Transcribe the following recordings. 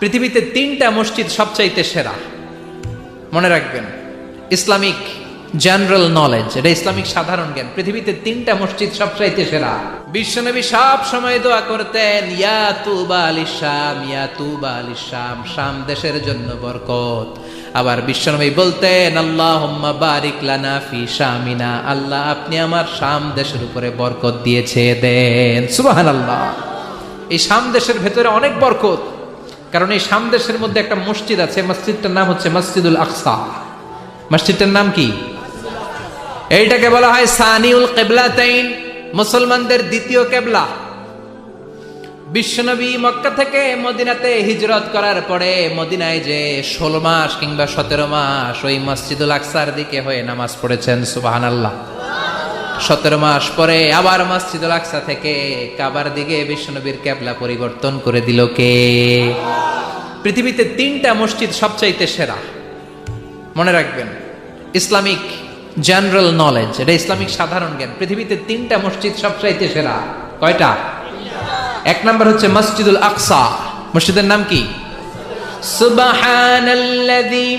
পৃথিবীতে 3টা মসজিদ সবচাইতে সেরা। মনে রাখবেন, ইসলামিক জেনারেল নলেজ, এটা ইসলামিক সাধারণ জ্ঞান। পৃথিবীতে 3টা মসজিদ সবচাইতে সেরা। বিশ্বনবী সব সময় দোয়া করতেন, ইয়া তুবা আলিশ শাম, ইয়া তুবা আলিশ শাম, শাম দেশের জন্য বরকত। আবার বিশ্বনবী বলতেন, আল্লাহুম্মা বারিক লানা ফি শামিনা, আল্লাহ আপনি আমার শাম দেশের উপরে বরকত দিয়েছে দেন। সুবহানাল্লাহ। এই শাম দেশের ভেতরে অনেক বরকত, কারণ এই শাম দেশের মধ্যে একটা মসজিদ আছে, মসজিদটার নাম হচ্ছে মসজিদুল আকসা। মসজিদটার নাম কি? এইটাকে বলা হয় সানিউল কিবলাতাইন, মুসলমানদের দ্বিতীয় কিবলা। বিশ্বনবী মক্কা থেকে মদিনাতে হিজরত করার পরে মদিনায় যে 16 মাস কিংবা 17 মাস ওই মসজিদুল আকসার দিকে হয়ে নামাজ পড়েছেন। সুবহানাল্লাহ। 17 মাস পরে আবার মসজিদুল আকসা থেকে কাবার দিকে বিশ্বনবীর কিবলা পরিবর্তন করে দিল কে? পৃথিবীতে 3টা মসজিদ সবচাইতে সেরা। মনে রাখবেন, ইসলামিক জেনারেল নলেজ, এটা ইসলামিক সাধারণ জ্ঞান। পৃথিবীতে 3টা মসজিদ সবচাইতে সেরা। কয়টা? 1 নাম্বার হচ্ছে মসজিদুল আকসা। মসজিদের নাম কি? সুবহানাল্লাযী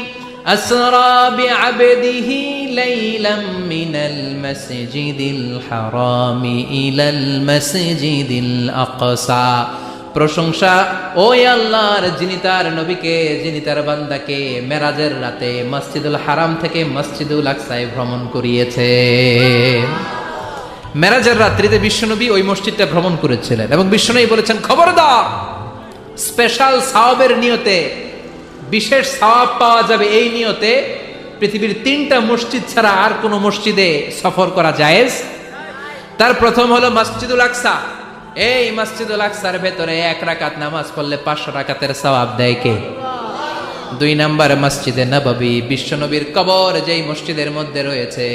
আসরা বিআবদিহি লাইলাম মিনাল মাসজিদিল হারামি ইলাল মাসজিদিল আকসা। প্রশংসা ওই আল্লাহর, যিনি তার নবীকে, যিনি তার বান্দাকে মেরাজের রাতে মসজিদুল হারাম থেকে মসজিদুল আকসায় ভ্রমণ করিয়েছে। মেরাজের রাত্রিতে বিশ্বনবী ওই মসজিদটা ভ্রমণ করেছিলেন এবং বিশ্বনবী বলেছেন, খবরদার, স্পেশাল সওয়াবের নিয়তে, বিশেষ সওয়াব পাওয়া যাবে এই নিয়তে পৃথিবীর 3টা মসজিদ ছাড়া আর কোন মসজিদে সফর করা জায়েজ। তার প্রথম হলো মসজিদুল আকসা। এই মসজিদুল আকসার ভেতরে 1 রাকাত নামাজ পড়লে 500 রাকাতের সওয়াব দেয় কে? 2 নাম্বার মসজিদে নববী, বিশ্বনবীর কবর যেই মসজিদের মধ্যে রয়েছে,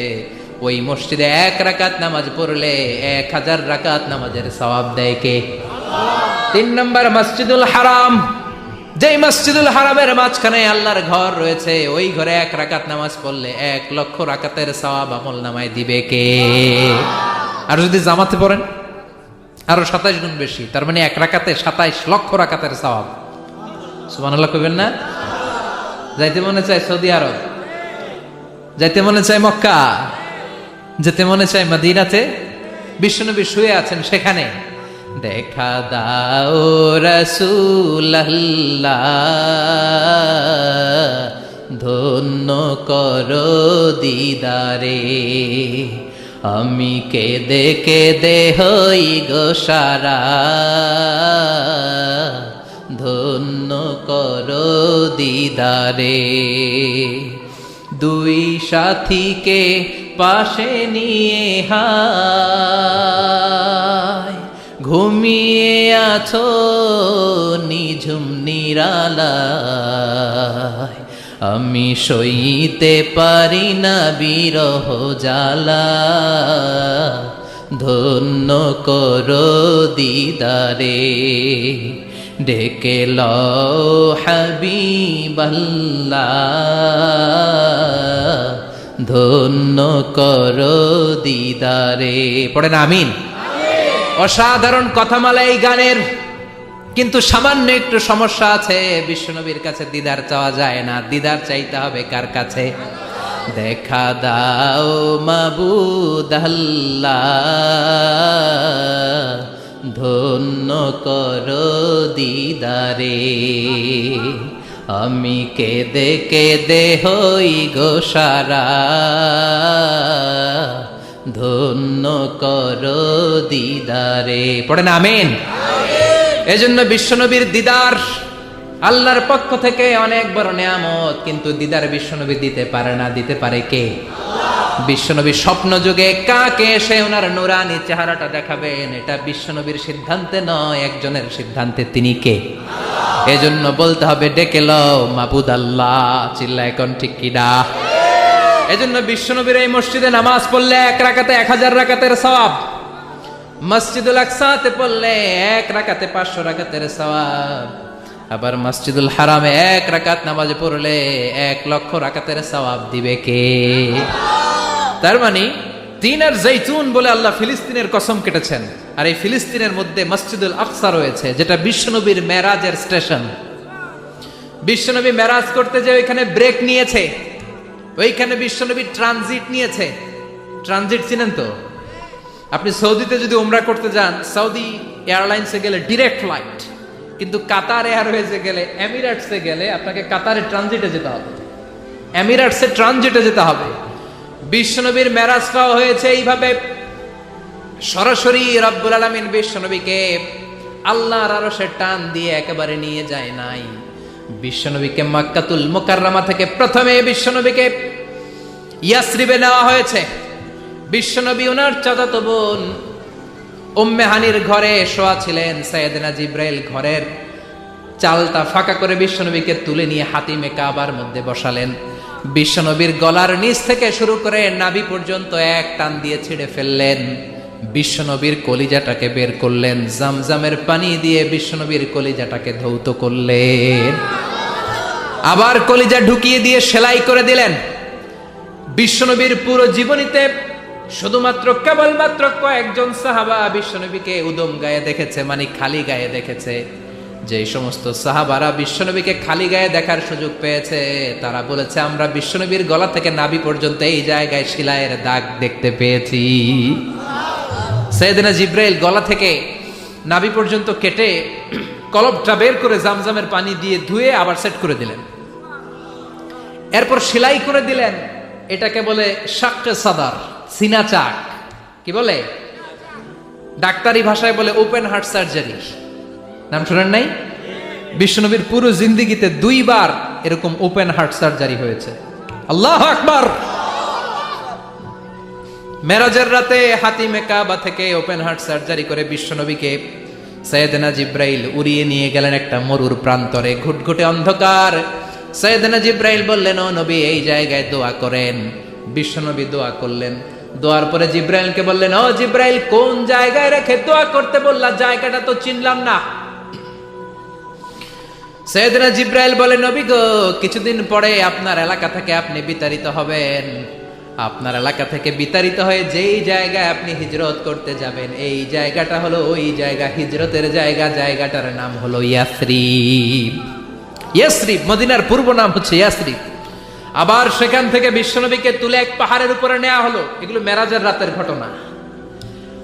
ওই মসজিদে 1 রাকাত নামাজ পড়লে 1000 রাকাত নামাজের সওয়াব দেয় কে? 3 নাম্বার মসজিদুল হারাম, যেই মসজিদুল হারামের মাঝখানে আল্লাহর ঘর রয়েছে, ওই ঘরে 1 রাকাত নামাজ পড়লে 1 লক্ষ রাকাতের সওয়াব আমল নামায় দিবে কে? আর যদি জামাতে পড়েন আরো 27 গুণ বেশি, তার মানে 1 রাকাতে 27 লক্ষ রাকাতের সওয়াব। সুবহানাল্লাহ কইবেন না? যাইতে মনে চায় সৌদি আরব, যাইতে মনে চায় মক্কা, যেতে মনে চায় মদিনাতে। বিশ্বনবী শুয়ে আছেন সেখানে, দেখা দাও রাসূলুল্লাহ, ধন্য করো দিদারে, আমি কেঁদে কেঁদে হই গো সারা, ধন্য করো দিদারে। 2 সাথীকে পাশে নিয়ে হায় ঘুমিয়ে আছো নিঝুম নিরালায়, আমি সইতে পারি না বিরহ জ্বালা, ধন্য করো দিদারে, ডেকে লও হাবিবাল্লাহ, ধন্য করো দিদারে। পড়েন আমিন। অসাধারণ কথামালা এই গানের, কিন্তু সামান্য একটু সমস্যা আছে। বিশ্বনবীর কাছে দিদার চাওয়া যায় না, দিদার চাইতে হবে কার কাছে? দেখা দাও মাবুদ আল্লাহ, ধন্য করো দিদারে, আমি কেঁদে কেঁদে হই গো সারা, ধন্য করো দিদারে। পড়েন আমিন। এজন্য বিশ্বনবীর দিদার আল্লাহর পক্ষ থেকে অনেক বড় নিয়ামত, কিন্তু দিদার বিশ্বনবী দিতে পারে না। দিতে পারে কে? বিশ্বনবী স্বপ্ন যুগে কাকে এসে ওনার নুরানি চেহারাটা দেখাবেন, এটা বিশ্বনবীর সিদ্ধান্তে নয়, একজনের সিদ্ধান্তে। তিনি কে? এজন্য বলতে হবে, ডেকে লও মাবুদ আল্লাহ। চিল্লা এখন ঠিক কিনা? এজন্য বিশ্বনবীর এই মসজিদে নামাজ পড়লে 1 রাকাতে 1000 রাকাতের সওয়াব, মসজিদুল আকসাতে পড়লে 1 রাকাতে 500 রাকাতের সওয়াব, আবার মসজিদুল হারামে 1 রাকাত নামাজ পড়লে 1 লক্ষ রাকাতের সওয়াব দিবে কে? তার মানে তিনার জৈতুন বলে আল্লাহ ফিলিস্তিনের কসম কেটেছেন, আর এই ফিলিস্তিনের মধ্যে মসজিদুল আকসা রয়েছে, যেটা বিশ্বনবীর মেরাজের স্টেশন। বিশ্বনবী মেরাজ করতে যে ওইখানে ব্রেক নিয়েছে, ওইখানে বিশ্বনবী ট্রানজিট নিয়েছে। ট্রানজিট চিনেন তো? আপনি সৌদিতে যদি উমরা করতে যান, সৌদি এয়ারলাইন্সে গেলে ডিরেক্ট ফ্লাইট, কিন্তু কাতার এয়ারওয়েজে গেলে, এমিরেটসে গেলে আপনাকে কাতারে ট্রানজিটে যেতে হবে, এমিরেটসে ট্রানজিটে যেতে হবে। বিশ্বনবীর মেরাজটাও হয়েছে এইভাবে। সরাসরি রব্বুল আলামিন বিশ্বনবীকে আল্লাহর আরশের টান দিয়ে একেবারে নিয়ে যায় নাই। বিশ্বনবীকে মক্কাতুল মুকাররমা থেকে প্রথমে বিশ্বনবীকে ইয়াসরিবে নেওয়া হয়েছে। বিশ্বনবী ওনার চাচাতো বোন উম্মে হানির ঘরে শোয়া ছিলেন। সাইয়েদনা জিব্রাইল ঘরের চালটা ফাঁকা করে বিশ্বনবীকে তুলে নিয়ে হাতিমে কাবার মধ্যে বসালেন। বিশ্বনবীর গলার নিচ থেকে শুরু করে নাভি পর্যন্ত এক টান দিয়ে ছিঁড়ে ফেললেন। বিশ্বনবীর কলিজাটাকে বের করলেন, জামজামের পানি দিয়ে বিশ্বনবীর কলিজাটাকে ধৌত করলেন, আবার কলিজা ঢুকিয়ে দিয়ে সেলাই করে দিলেন। বিশ্বনবীর পুরো জীবনীতে শুধুমাত্র কেবলমাত্র কয়েকজন সাহাবা বিশ্বনবীকে উদম গায়ে দেখেছে, মানে খালি গায়ে দেখেছে। যে সমস্ত সাহাবারা বিশ্বনবীকে খালি গায়ে দেখার সুযোগ পেয়েছে, তারা বলেছে আমরা বিশ্বনবীর গলা থেকে নাভি পর্যন্ত এই জায়গায় সেলাইয়ের দাগ দেখতে পেয়েছি। সাইয়েদনা জিব্রাইল গলা থেকে নাভি পর্যন্ত কেটে কলবটা বের করে জামজামের পানি দিয়ে ধুয়ে আবার সেট করে দিলেন। এরপর সেলাই করে দিলেন। এটাকে বলে শাক্কে সাদার, সিনা চাক। কি বলে? ডাক্তারি ভাষায় বলে ওপেন হার্ট সার্জারি। নাম শুনেন নাই? বিশ্বনবীর পুরো জিন্দেগিতে 2 বার এরকম ওপেন হার্ট সার্জারি হয়েছে। আল্লাহু আকবার। মেরাজের রাতে হাতিমে কাবা থেকে ওপেন হার্ট সার্জারি করে বিশ্বনবীকে সাইয়েদনা জিব্রাইল উড়িয়ে নিয়ে গেলেন একটা মরুর প্রান্তরে, ঘুটঘুটে অন্ধকার। সাইয়েদনা জিব্রাইল বললেন, ও নবী এই জায়গায় দোয়া করেন। বিশ্বনবী দোয়া করলেন। দোয়ার পরে জিব্রাইলকে বললেন, ও জিব্রাইল কোন জায়গায় রেখে দোয়া করতে বললা? জায়গাটা তো চিনলাম না। সাইয়েদনা জিব্রাইল বলে, নবী গো, কিছুদিন পরে আপনার এলাকা থেকে আপনি বিতাড়িত হবেন। আপনার এলাকা থেকে বিতাড়িত হয়ে যেই জায়গায় আপনি হিজরত করতে যাবেন, এই জায়গাটা হলো ওই জায়গা, হিজরতের জায়গা। জায়গাটার নাম হলো ইয়াসরিব। ইয়াসরিব মদিনার পূর্ব নাম হচ্ছে ইয়াসরিব। আবার সেখান থেকে বিশ্বনবীকে তুলে এক পাহাড়ের উপরে নেওয়া হলো। এগুলো মেরাজের রাতের ঘটনা।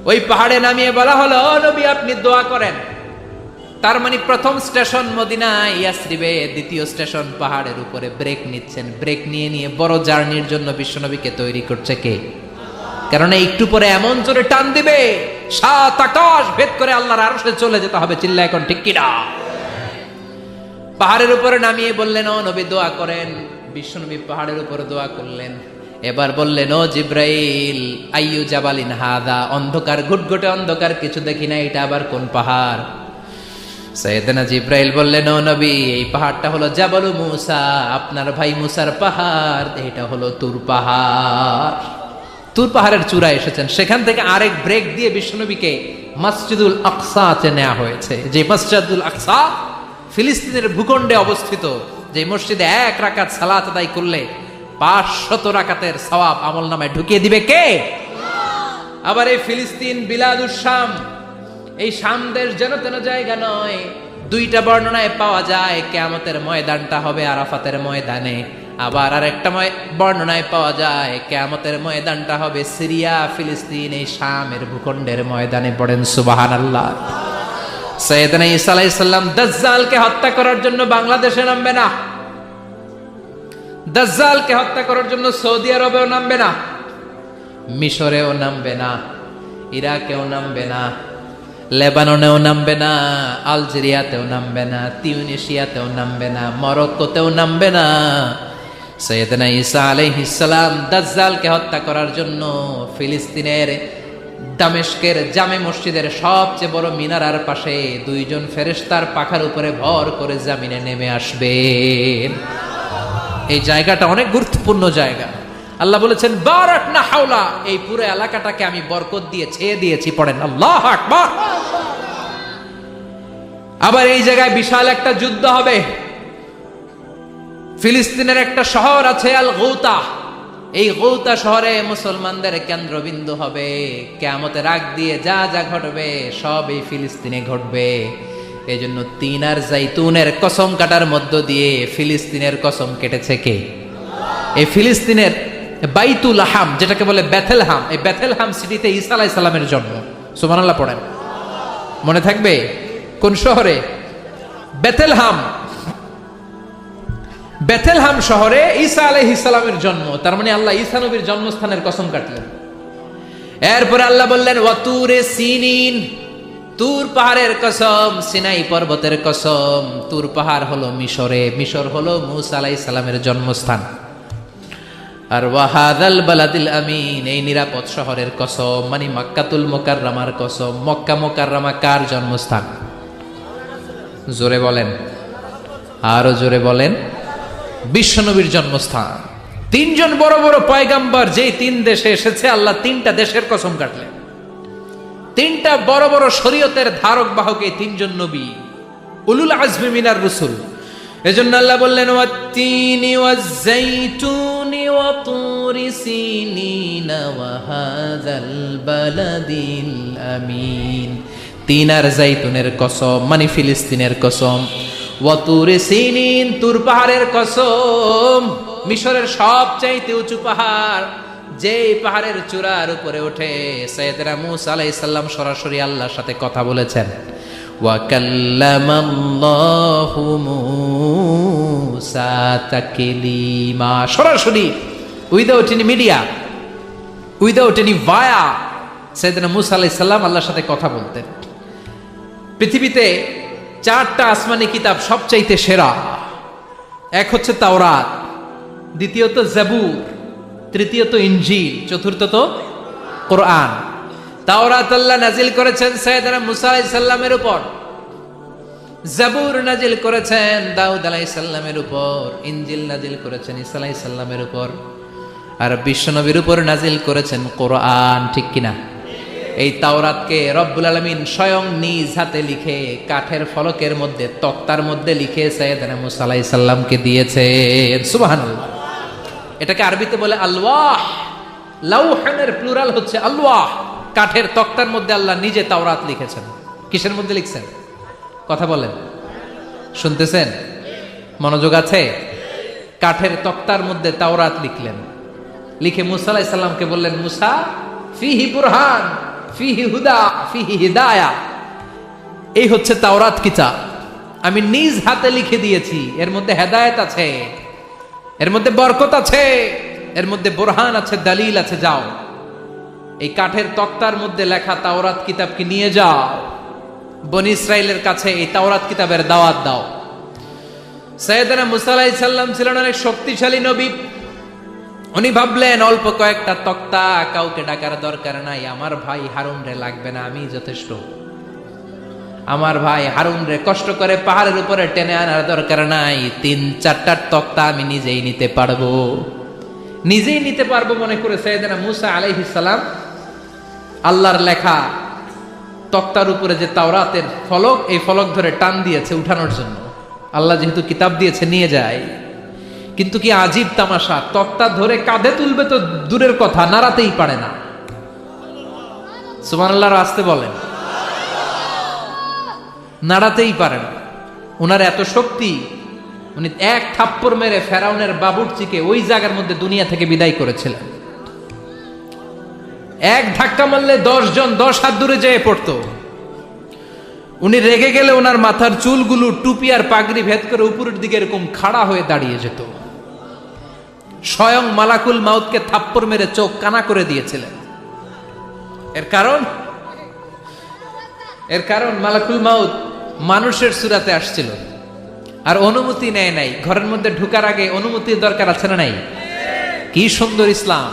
ওই পাহাড়ে নামিয়ে বলা হলো, ও নবী আপনি দোয়া করেন। তার মানে প্রথম স্টেশন মদিনা, ইয়াসরিবে। দ্বিতীয় স্টেশন পাহাড়ের উপরে। ব্রেক নিচ্ছেন। ব্রেক নিয়ে নিয়ে বড় জার্নির জন্য বিশ্বনবীকে তৈরি করছে কে? কারণ একটু পরে এমন জোরে টান দিবে, 7 আকাশ ভেদ করে আল্লাহর আরশে চলে যেতে হবে। চিল্লা এখন ঠিক কিনা? পাহাড়ের উপরে নামিয়ে বললেন, ও নবী দোয়া করেন। বিশ্বনবী পাহাড়ের উপরে দোয়া করলেন। এবার বললেন, ও জিব্রাইল আইয়ু জাবালিন হাদা, অন্ধকার, ঘুটঘুটে অন্ধকার, কিছু দেখি না, এটা আবার কোন পাহাড়? সাইয়েদনা জিব্রাইল বললেন, ও নবী এই পাহাড়টা হলো জাবালু মুসা, আপনার ভাই মুসার পাহাড়। এটা হলো তুর পাহাড়। তুর পাহাড়ের চূড়ায় এসেছেন। সেখান থেকে আরেক ব্রেক দিয়ে বিশ্বনবীকে মসজিদুল আকসাতে নেওয়া হয়েছে। যে মসজিদুল আকসা ফিলিস্তিনের ভূখণ্ডে অবস্থিত, যে মসজিদে 1 রাকাত সালাত আদায় করলে 500 রাকাতের সওয়াব আমলনামায় ঢুকিয়ে দিবে কে? আবার এই ফিলিস্তিন বিলাদুস শাম, এই শাম দেশ যেন তেন জায়গা নয়। 2টা বর্ণনায় পাওয়া যায় কিয়ামতের ময়দানটা হবে আরাফাতের ময়দানে। আবার আরেকটা বর্ণনায় পাওয়া যায় কিয়ামতের ময়দানটা হবে সিরিয়া, ফিলিস্তিন, এই শামের ভূখণ্ডের ময়দানে। পড়েন সুবহানাল্লাহ। সাইয়েদনা ঈসা আলাইহিস সালাম দাজ্জালকে হত্যা করার জন্য বাংলাদেশে নামবে না। দাজ্জালকে হত্যা করার জন্য সৌদি আরবেও নামবে না, মিশরেও নামবে না, ইরাকেও নামবে না, লেবাননেও নামবে না, আলজেরিয়াতেও নামবে না, তিউনিসিয়াতেও নামবে না, মরক্কোতেও নামবে না। সাইয়েদনা ঈসা আলাইহিস সালাম দাজ্জালকে হত্যা করার জন্য ফিলিস্তিনের দামেস্কের জামে মসজিদের সবচেয়ে বড় মিনারার পাশে 2 জন ফেরেশতার পাখার উপরে ভর করে জামিনে নেমে আসবেন। এই জায়গাটা অনেক গুরুত্বপূর্ণ জায়গা। আল্লাহ বলেছেন, বারাকনা হাওলা, এই পুরো এলাকাটাকে আমি বরকত দিয়ে ছেয়ে দিয়েছি। পড়েন আল্লাহু আকবার। আবার এই জায়গায় বিশাল একটা যুদ্ধ হবে। ফিলিস্তিনের একটা শহর আছে আল গৌতা। এই গৌতা শহরে মুসলমানদের কেন্দ্রবিন্দু হবে। কিয়ামতের আগ দিয়ে যা যা ঘটবে সব এই ফিলিস্তিনে ঘটবে। এই জন্য তিন আর জাইতুনের কসম কাটার মধ্য দিয়ে ফিলিস্তিনের কসম কেটেছে কে? এই ফিলিস্তিনের বাইতুল হাম, যেটাকে বলে বেথেলহাম, এই বেথেলহাম সিটিতে ঈসা আলাইহিস সালামের জন্ম। সুবহানাল্লাহ পড়েন। মনে থাকবে কোন শহরে? বেথেলহাম। বেথেলহাম শহরে ঈসা আলাইহিস সালামের জন্ম। তার মানে আল্লাহ ঈসা নবীর জন্মস্থানের কসম কাটলেন। এরপরে আল্লাহ বললেন ওয়াতুরে সিনিন, তুর পাহাড়ের কসম, সিনাই পর্বতের কসম। তুর পাহাড় হলো মিশরে, মিশর হলো মূসা আলাইহিস সালামের জন্মস্থান। আর ওয়াহাদাল বালাদিল আমিন, এই নিরাপদ শহরের কসম, মানে মক্কাতুল মুকাররমার কসম। মক্কা মুকাররমা কার জন্মস্থান? জোরে বলেন, আরো জোরে বলেন। বিশ্বনবীর জন্মস্থান। তিনজন বড় বড় পয়গাম্বর যেই তিন দেশে এসেছে, আল্লাহ তিনটা দেশের কসম কাটলেন। তিনটা বড় বড় শরীয়তের ধারক বাহক এই তিনজন নবী, উলুল আজমি মিনার রসুল। এজন্য আল্লাহ বললেন ওয়াত্তিনি ওয়াজ-যাইতুনি ওয়া তুরি সিনিনা ওয়া হাযাল বালাদিল আমিন। তিন আর জাইতুনের কসম, মানে ফিলিস্তিনের কসম। ওয়া তুরি সিনিন, তুর পাহাড়ের কসম, মিশরের সবচাইতে উঁচু পাহাড়, যেই পাহাড়ের চূড়ার উপরে উঠে সাইয়েদনা মূসা আলাইহিস সালাম সরাসরি আল্লাহর সাথে কথা বলেছেন। ওয়া কাল্লামাল্লাহু মূসা তাকলিমা, সরাসরি, without any media, without any via, সাইয়েদনা মূসা আলাইহিস সালাম আল্লাহর সাথে কথা বলতেন। পৃথিবীতে চারটা আসমানি কিতাব সবচাইতে সেরা। এক হচ্ছে তাওরাত, দ্বিতীয়ত জাবুর, তৃতীয়ত ইনজিল, চতুর্থত কোরআন। তাওরাত আল্লাহ নাজিল করেছেন সাইয়েদনা মূসা আলাইহিস সালামের উপর, জাবুর নাজিল করেছেন দাউদ আলাইহিস সালামের উপর, ইনজিল নাজিল করেছেন ঈসা আলাইহিস সালামের উপর, আর বিশ্বনবীর উপর নাজিল করেছেন কোরআন। ঠিক কিনা? এই তাওরাতকে রব্বুল আলামিন স্বয়ং নিজ হাতে লিখে কাঠের ফলকের মধ্যে, তক্তার মধ্যে লিখে সাইয়েদনা মূসা আলাইহিস সালামকে দিয়েছেন। সুবহানাল্লাহ। এটাকে আরবিতে বলে আলওয়াহ। লাউহানের প্লুরাল হচ্ছে আলওয়াহ। কাঠের তক্তার মধ্যে আল্লাহ নিজে তাওরাত লিখেছেন। কিসের মধ্যে লিখছেন? কথা বলেন, শুনতেছেন? মনোযোগ আছে? কাঠের তক্তার মধ্যে তাওরাত লিখলেন। লিখে মূসা আলাইহিস সালামকে বললেন, মূসা, ফিহি বুরহান, ফিহি হুদা, ফিহি হিদায়া। এই হচ্ছে তাওরাত কিতাব, আমি নিজ হাতে লিখে দিয়েছি। এর মধ্যে হেদায়েত আছে, এর মধ্যে বরকত আছে, এর মধ্যে বুরহান আছে, দলিল আছে। যাও, এই কাঠের তক্তার মধ্যে লেখা তাওরাত কিতাবকে নিয়ে যাও, বনি ইসরাইলের কাছে এই তাওরাত কিতাবের দাওয়াত দাও। সাইয়েদনা মূসা আলাইহিস সালাম ছিলেন অনেক শক্তিশালী নবী। উনি ভাবলেন অল্প কয়েকটা তক্তা, কাউকে ডাকার দরকার নাই, আমার ভাই হারুন রে লাগবে না, আমি যথেষ্ট। আমার ভাই হারুন রে কষ্ট করে পাহাড়ের উপরে টেনে আনার দরকার নাই, 3-4টা তক্তা আমি নিজেই নিতে পারবো। নিজেই নিতে পারবো মনে করে সাইয়েদনা মূসা আলাইহিস সালাম আল্লাহর লেখা তক্তার উপরে যে তাওরাতের ফলক, এই ফলক ধরে টান দিয়েছে উঠানোর জন্য। আল্লাহ যেহেতু কিতাব দিয়েছে নিয়ে যায়, কিন্তু কি আজীব তামাশা, তক্তা ধরে কাঁধে তুলবে তো দূরের কথা, নাড়াতেই পারে না। সুবহানাল্লাহ আসতে বলেন, নাড়াতেই পারে না। ওনার এত শক্তি, উনি এক থাপ্পড় মেরে ফেরাউনের বাবুর্চিকে ওই জায়গার মধ্যে দুনিয়া থেকে বিদায় করেছিলেন। এক ধাক্কা মারলে 10 জন 10 হাত দূরে যেয়ে পড়তো। উনি রেগে গেলে ওনার মাথার চুলগুলো টুপি আর পাগড়ি ভেদ করে উপরের দিকে এরকম খাড়া হয়ে দাঁড়িয়ে যেত। স্বয়ং মালাকুল মাউতকে থাপ্পড় মেরে চোখ কানা করে দিয়েছিলেন। এর কারণ মালাকুল মাউত মানুষের সূরাতে আসছিল আর অনুমতি নেয় নাই। ঘরের মধ্যে ঢোকার আগে অনুমতির দরকার আছে না নাই? কি সুন্দর ইসলাম,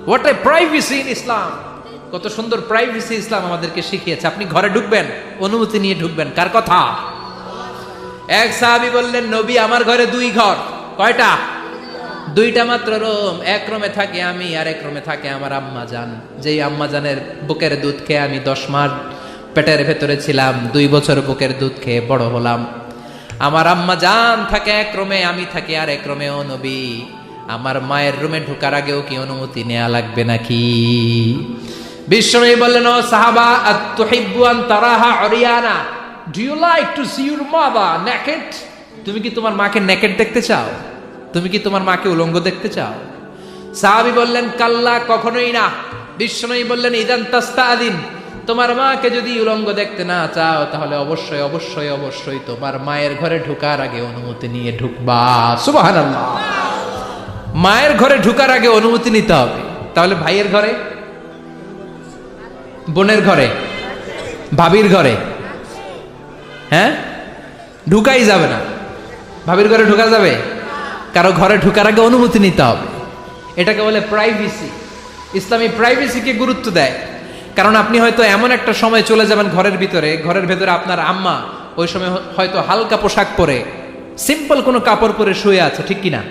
হোয়াট এ প্রাইভেসি ইন ইসলাম। কত সুন্দর প্রাইভেসি ইসলাম আমাদেরকে শিখিয়েছে। আপনি ঘরে ঢুকবেন, অনুমতি নিয়ে ঢুকবেন। কার কথা? এক সাহাবী বললেন, নবী আমার ঘরে 2 ঘর। কয়টা? 2টা মাত্র রুম। এক রুমে থাকি আমি, আর এক রুমে থাকে আমার আম্মা জান। যেই আম্মা জানের বুকের দুধ খেয়ে আমি 10 মাস পেটের ভেতরে ছিলাম, 2 বছর বুকের দুধ খেয়ে বড় হলাম। আমার আম্মা জান থাকে এক রুমে, আমি থাকি আর এক রুমে। ও নবী, আমার মায়ের রুমে ঢোকার আগেও কি অনুমতি নেওয়া লাগবে নাকি? বিশ্বনবী বললেন, ও সাহাবা, আতুহিব্বু আন তারাহা উরিয়ানা, do you like to see your mother naked? তুমি কি তোমার মাকে নেকেড দেখতে চাও? তুমি কি তোমার মাকে উলঙ্গ দেখতে চাও? সাহাবী বললেন, কাল্লা, কখনোই না। বিশ্বনবী বললেন, ইদান তাস্তাদিন, তোমার মাকে যদি উলঙ্গ দেখতে না চাও তাহলে অবশ্যই অবশ্যই অবশ্যই তোমার মায়ের ঘরে ঢোকার আগে অনুমতি নিয়ে ঢুকবা। সুবহানাল্লাহ। মায়ের ঘরে ঢোকার আগে অনুমতি নিতে হবে। তাহলে ভাইয়ের ঘরে, বোনের ঘরে, ভাবির ঘরে, হ্যাঁ, ঢুকাই যাবে না। ভাবির ঘরে ঢোকা যাবে? কারো ঘরে ঢোকার আগে অনুমতি নিতে হবে। এটাকে বলে প্রাইভেসি। ইসলামী প্রাইভেসিকে গুরুত্ব দেয়। কারণ আপনি হয়তো এমন একটা সময় চলে যাবেন ঘরের ভিতরে, ঘরের ভেতরে আপনার আম্মা ওই সময় হয়তো হালকা পোশাক পরে, সিম্পল কোনো কাপড় পরে শুয়ে আছে, ঠিক কিনা?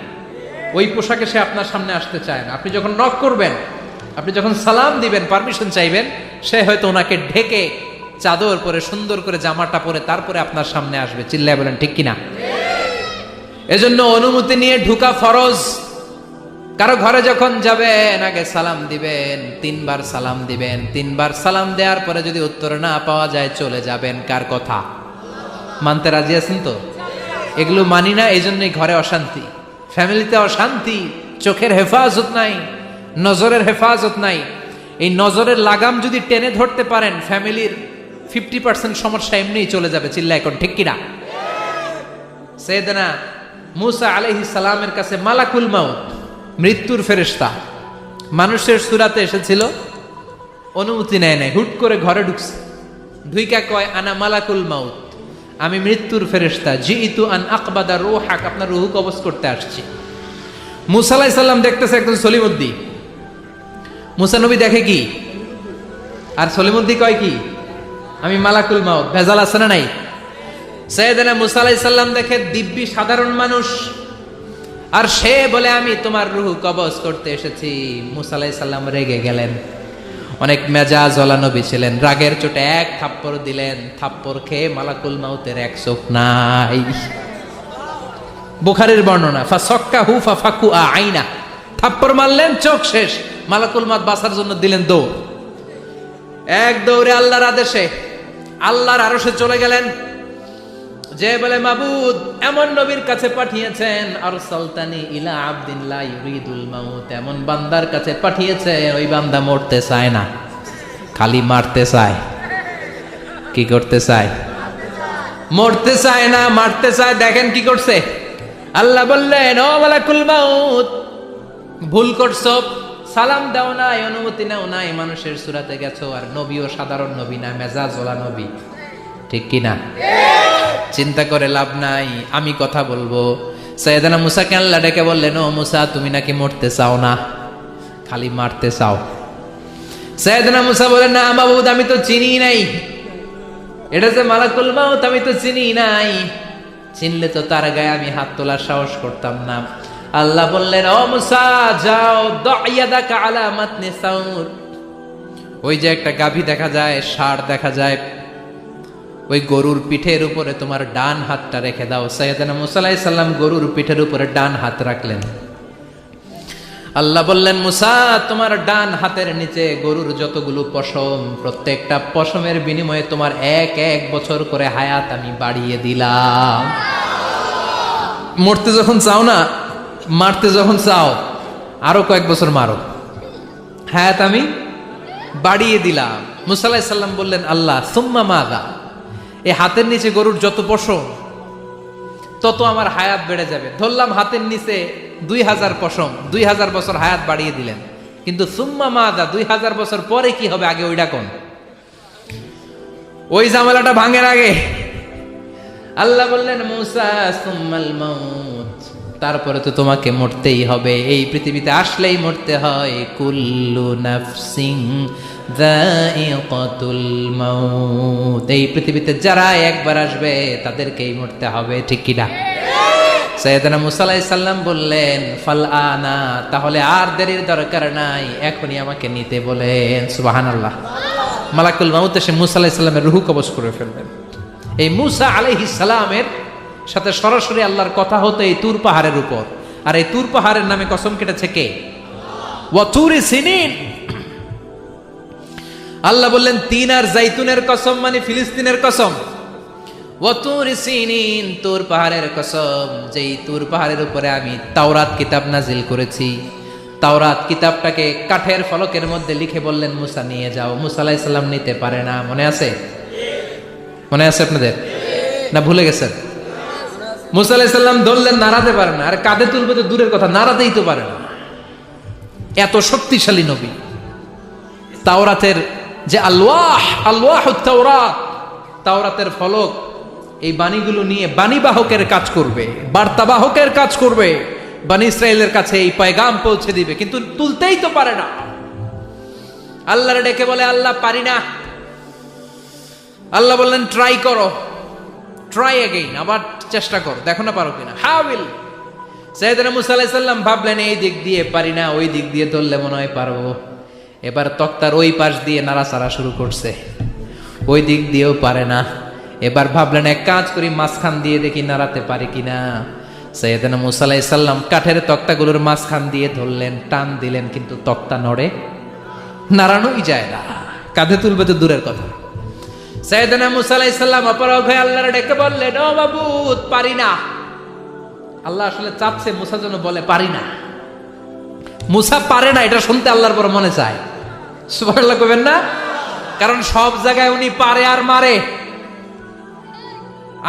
ওই পোশাকে সে আপনার সামনে আসতে চায় না। আপনি যখন নক করবেন, আপনি যখন সালাম দিবেন, পারমিশন চাইবেন, সে হয়তো ওনাকে ঢেকে চাদর পরে সুন্দর করে জামাটা পরে তারপরে আপনার সামনে আসবে। চিল্লায় বলেন ঠিক কিনা? এজন্য অনুমতি নিয়ে ঢুকা ফরজ। কারো ঘরে যখন যাবেন আগে সালাম দিবেন, 3 বার সালাম দিবেন। 3 বার সালাম দেওয়ার পরে যদি উত্তর না পাওয়া যায় চলে যাবেন। কার কথা মানতে রাজি আছেন তো? এগুলো মানি না, এই জন্যই ঘরে অশান্তি, ফ্যামিলিতে অশান্তি, চোখের হেফাজত নাই, নজরের হেফাজত নাই। এই নজরের লাগাম যদি টেনে ধরতে পারেন, ফ্যামিলির 50% সমস্যা এমনিই চলে যাবে। চিল্লা এখন ঠিক কিনা? সাইয়েদনা মুসা আলাইহিস সালামের কাছে মালাকুল মাউত, মৃত্যুর ফেরেশতা, মানুষের সূরাতে এসেছিল, অনুমতি নেয় নাই, হুট করে ঘরে ঢুকছে। ঢুইকা কয়, আনা মালাকুল মাউত, আমি মৃত্যুর ফেরেশতা, জিইতু আন আকবাদা রূহাক, আপনার রূহ কবজ করতে আসছি। মুসা আলাইহিস সালাম দেখতেছে একজন সলিমুদ্দি। মুসা নবী দেখে কি, আর সলিমুদ্দি কয় কি, আমি মালাকুল মাউত। ভেজাল আছে না নাই? সাইয়েদনা মুসা আলাইহিস সালাম দেখে দিব্যি সাধারণ মানুষ, আর সে বলে আমি তোমার রূহ কবজ করতে এসেছি। মুসা আলাইহিস সালাম রেগে গেলেন। অনেক মেজাজ ওয়ালা নবী ছিলেন। রাগের চোটে এক থাপ্পড় দিলেন। থাপ্পড় খেয়ে মালাকুল মাউতের এক চোখ নাই। বুখারীর বর্ণনা, ফাসাক্কাহু ফাফাকু আইনা, থাপ্পড় মারলেন, চোখ শেষ। মালাকুল মাউত বাঁচার জন্য দিলেন দৌড়। এক দৌড়ে আল্লাহর আদেশে আল্লাহর আরশে চলে গেলেন। যে বলে, মাবুদ এমন নবীর কাছে পাঠিয়েছেন, আরসালতানি ইলা আবদিন লা ইউরিদুল মাউত, এমন বান্দার কাছে পাঠিয়েছে ওই বান্দা মরতে চায় না, খালি মারতে চায়। কি করতে চায়? মরতে চায় না, মারতে চায়। দেখেন কি করছে। আল্লাহ বললেন, ও মালাকুল মাউত, ভুল করছো, সালাম দাও নাই, অনুমতি নাও নাই, মানুষের সূরাতে গেছো, আর নবীও সাধারণ নবী না, মেজাজ ওয়ালা নবী, ঠিক কিনা? চিন্তা করে লাভ নাই, আমি কথা বলবো। সাইয়েদনা মুসাকে আল্লাহ ডেকে বললেন, ও মুসা, তুমি নাকি মরতে চাও না, খালি মারতে চাও। সাইয়েদনা মুসা বলেন, না মাবুদ, আমি তো চিনি নাই, এটা যে মালাকুল মাউত আমি তো চিনি নাই, চিনলে তো তার গায়ে আমি হাত তোলার সাহস করতাম না। আল্লাহ বললেন, ও মুসা যাও, দাইয়াদাকা আলা মাতনি সাউর, ওই যে একটা গাভী দেখা যায়, ষাঁড় দেখা যায়, ওই গরুর পিঠের উপরে তোমার ডান হাতটা রেখে দাও। সাইয়েদনা মুসা আলাইহিস সালাম গরুর পিঠের উপরে ডান হাত রাখলেন। আল্লাহ বললেন, মুসা, তোমার ডান হাতের নিচে গরুর যতগুলো পশম, প্রত্যেকটা পশমের বিনিময়ে তোমার 1 বছর করে হায়াত আমি বাড়িয়ে দিলাম। মরতে যখন চাও না, মারতে যখন চাও, আরো কয়েক বছর মারো, হায়াত আমি বাড়িয়ে দিলাম। মুসা আলাইহিস সালাম বললেন, আল্লাহ সুম্মা মাযা, এই হাতের নিচে গরুর যত পশম তত আমার হায়াত বেড়ে যাবে। ধরলাম হাতের নিচে 2000 পশম, 2000 বছর হায়াত বাড়িয়ে দিলেন, কিন্তু সুম্মা মাযা, 2000 বছর পরে কি হবে, আগে ওইটা কোন, ওই ঝামেলাটা ভাঙের আগে। আল্লাহ বললেন, মুসা সুম্মাল মাউত, তারপরে তো তোমাকে মরতেই হবে, এই পৃথিবীতে আসলেই মরতে হয়। কুল্লু নাফসিন যায়িকাতুল মাউত, এই পৃথিবীতে যারা একবার আসবে তাদেরকেই মরতে হবে, ঠিক কিনা? সাইয়েদনা মুসা আলাইহিস সালাম বললেন, ফাল আনা, তাহলে আর দেরির দরকার নাই, এখনই আমাকে নিতে বলেন। সুবহানাল্লাহ। মালাকুল মাউত এসে মুসা আলাইহিস সালামের রূহ কবজ করে ফেলবেন। এই মুসা আলাইহিস সালামের সাথে সরাসরি আল্লাহর কথা হতো এই তুর পাহাড়ের উপর, আর এই তুর পাহাড়ের নামে কসম কেটেছে কে? ওয়া তুরি সিনিন। আল্লাহ বললেন, তিন আর জাইতুনের কসম, মানে ফিলিস্তিনের কসম। ওয়া তুর সিনিন, তুর পাহাড়ের কসম, যেই তুর পাহাড়ের উপরে আমি তাওরাত কিতাব নাজিল করেছি। তাওরাত কিতাবটাকে কাঠের ফলকের মধ্যে লিখে বললেন মুসা নিয়ে যাও। মুসা আলাইহিস সালাম নিতে পারে না। মনে আছে? মনে আছে আপনাদের না ভুলে গেছেন? মুসা আলাইহিস সালাম ধরলেন, নাড়াতে পারে না। আর কাঁধে তুলবে তো দূরের কথা, নাড়াতেই তো পারে না। এত শক্তিশালী নবী। তাওরাতের যে আলওয়াহুত তাওরাত, তাওরাতের ফলক, এই বাণীগুলো নিয়ে বাণীবাহকের কাজ করবে, বার্তাবাহকের কাজ করবে, বনী ইসরায়েলের কাছে এই পয়গাম পৌঁছে দিবে, কিন্তু তুলতেই তো পারে না। আল্লাহরে ডেকে বলে, আল্লাহ পারি না। আল্লাহ বললেন ট্রাই করো, ট্রাই এগেইন, আবার চেষ্টা করো, দেখো না পারো কিনা। হাউইল সাইয়েদনা মুসা আলাইহিস সালাম ভাবলেন এই দিক দিয়ে পারি না, ওই দিক দিয়ে ধরলে মনে হয় পারবো। এবার তক্তার ওই পাশ দিয়ে নাড়াচাড়া শুরু করছে, ওই দিক দিয়েও পারে না। এবার ভাবলেন এক কাজ করি, মাঝখান দিয়ে দেখি নাড়াতে পারি কিনা। সাইয়েদনা মুসা আলাইহিস সালাম কাঠের তক্তাগুলোর মাঝখান দিয়ে ধরলেন, টান দিলেন, কিন্তু তক্তা নড়ে, নাড়ানোই যায় না। কাঁধে তুলবে তো দূরের কথা। সাইয়েদনা মুসা আলাইহিস সালাম অপারগ হয়ে আল্লাহর ডেকে বললেন, ও মাবুদ পারি না। আল্লাহ আসলে চাচ্ছে মুসা যেন বলে পারি না। মুসা পারে না এটা শুনতে আল্লাহর বড় মনে চায়। সুবহানাল্লাহ কইবেন না? কারণ সব জায়গায় উনি পারে আর মারে।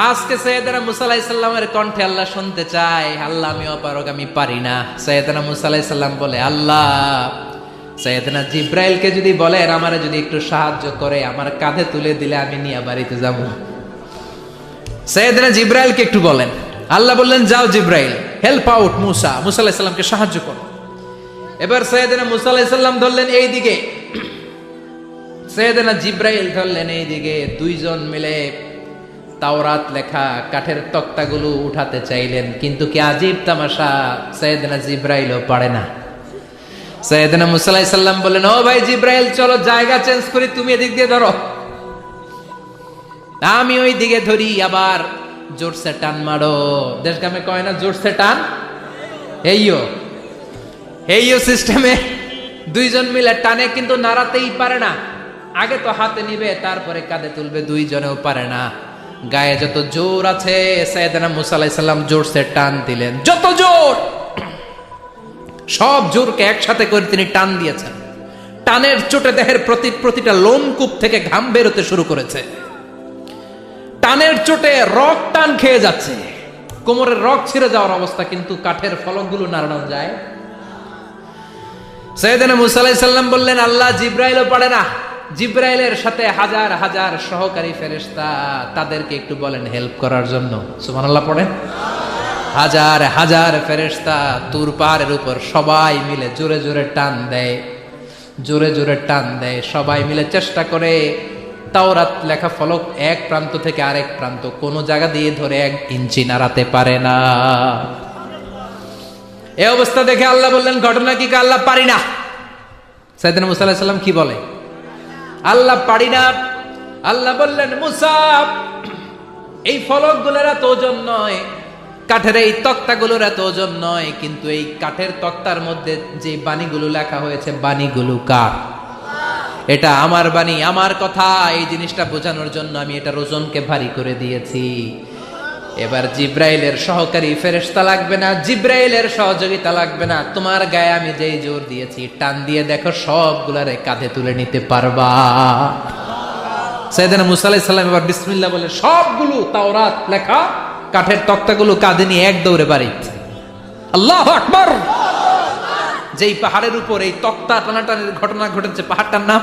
আজকে সাইয়েদনা মুসা আলাইহিস সালামের কণ্ঠে আল্লাহ শুনতে চায়, আল্লাহ আমি অপারগ, আমি পারি না। সাইয়েদনা মুসা আলাইহিস সালাম বলে, আল্লাহ সাইয়েদনা জিব্রাইলকে যদি বলেন আমারে যদি একটু সাহায্য করে, আমার কাঁধে তুলে দিলে আমি নিয়ে বাড়িতে যাব। সাইয়েদনা জিব্রাইলকে একটু বলেন। আল্লাহ বললেন যাও জিব্রাইল, হেল্প আউট মুসা, মুসা আলাইহিস সালামকে সাহায্য করো। এবার সাইয়েদনা মুসা আলাইহিস সালাম ধরলেন এই দিকে, সাইয়েদনা জিব্রাইল ধরলেন এই দিকে। দুইজন মিলে তাওরাত লেখা কাঠের তক্তাগুলো উঠাতে চাইলেন, কিন্তু কি আজীব তামাশা, সাইয়েদনা জিব্রাইলও পারে না। সাইয়েদনা মুসা আলাইহিস সালাম বললেন, ও ভাই জিব্রাইল চলো জায়গা চেঞ্জ করি, তুমি এদিক দিয়ে ধরো, আমি ওই দিকে ধরি, আবার জোরসে টান মারো। দেশগ্রামে কয় না জোরসে টান, এইও সিস্টেমে দুইজন মিলে টানে, কিন্তু নাড়াতেই পারে না। আগে তো হাতে নিবে, তারপরে কাঁধে তুলবে, দুইজনেও পারে না। গায়ে যত জোর আছে সাইয়েদনা মুসা আলাইহিস সালাম জোরসে টান দিলেন, যত জোর, সব জোরকে একসাথে করে তিনি টান দিয়েছেন। টানের চোটে দেহের প্রতিটা লোমকূপ থেকে ঘাম বেরোতে শুরু করেছে। টানের চোটে রক টান খেয়ে যাচ্ছে, কোমরের রক ছিঁড়ে যাওয়ার অবস্থা, কিন্তু কাঠের ফলকগুলো নাড়ানো যায়। সাইয়েদনা মুসা আলাইহিস সালাম বললেন, আল্লাহ জিব্রাইলও পারে না। জিব্রাইলের সাথে হাজার হাজার সহকারী ফেরেশতা, তাদেরকে একটু বলেন হেল্প করার জন্য। সুবহানাল্লাহ পড়েন। হাজার হাজার ফেরেশতা তুর পাহাড়ের উপর সবাই মিলে জোরে জোরে টান দেয়, জোরে জোরে টান দেয়। সবাই মিলে চেষ্টা করে তাওরাত লেখা ফলক এক প্রান্ত থেকে আরেক প্রান্ত কোন জায়গা দিয়ে ধরে 1 ইঞ্চি নাড়াতে পারে না। এই অবস্থা দেখে আল্লাহ বললেন ঘটনা কি? আল্লাহ পারি না। সাইয়েদনা মুসা আলাইহিস সালাম কি বলে? আল্লাহ পারি না। আল্লাহ বললেন মুসা, এই ফলকগুলোর এত ওজন নয়, কাঠের এই তক্তাগুলোর এত ওজন নয়, কিন্তু এই কাঠের তক্তার মধ্যে যে বাণীগুলো লেখা হয়েছে, বাণীগুলো কার? এটা আমার বাণী, আমার কথা। এই জিনিসটা বোঝানোর জন্য আমি এটার ওজনকে ভারী করে দিয়েছি। এবার জিব্রাইলের সহকারী ফেরেশতা লাগবে না, জিব্রাইলের সহযোগিতা লাগবে না। তোমার গায়ে আমি যেই জোর দিয়েছি, টান দিয়ে দেখো সবগুলারে কাঁধে তুলে নিতে পারবা। সাইয়েদনা মুসা আলাইহিস সালাম এবার বিসমিল্লাহ বলে সবগুলো তাওরাত লেখা কাঠের তক্তাগুলো কাঁধে নিয়ে এক দৌড়ে বাড়িতে। আল্লাহু আকবার। যেই পাহাড়ের উপর এই তক্তা টানাটানির ঘটনা ঘটেছে, পাহাড়টার নাম,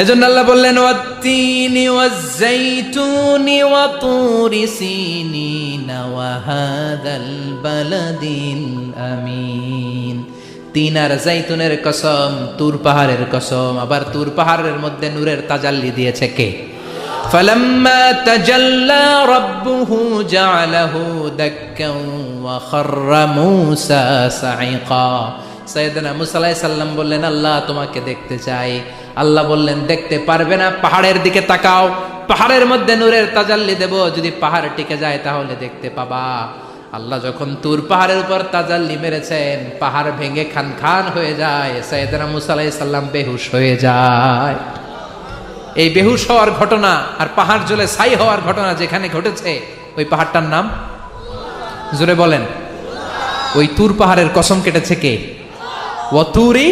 এজন্য আল্লাহ বললেন ওয়াত-তিনি ওয়াজ-যাইতুনি ওয়া তুরি সিনিন ওয়া হাযাল বালাদিল আমিন। তিন আর যাইতুনের কসম, তুর পাহাড়ের কসম। আবার তুর পাহাড়ের মধ্যে নূরের তাজাল্লি দিয়েছে কে? ফালাম্মা তাজাল্লা রাব্বুহু জাআলাহু দাক্কান ওয়া খাররা মূসা সাঈকা। সাইয়েদনা মুসা আলাইহিস সালাম বললেন আল্লাহ তোমাকে দেখতে চাই। আল্লাহ বললেন দেখতে পারবে না, পাহাড়ের দিকে তাকাও, পাহাড়ের মধ্যে নূরের তাজাল্লি দেব, যদি পাহাড় টিকে যায় তাহলে দেখতে পাবা। আল্লাহ যখন তুর পাহাড়ের উপর তাজাল্লি মেরেছেন, পাহাড় ভেঙে খান খান হয়ে যায়, সাইয়েদনা মুসা আলাইহিস সালাম বেহুশ হয়ে যায়। এই বেহুশ হওয়ার ঘটনা আর পাহাড় জ্বলে ছাই হওয়ার ঘটনা যেখানে ঘটেছে, ওই পাহাড়টার নাম জোরে বলেন। ওই তুর পাহাড়ের কসম কেটেছে কে? ওয়াতুরি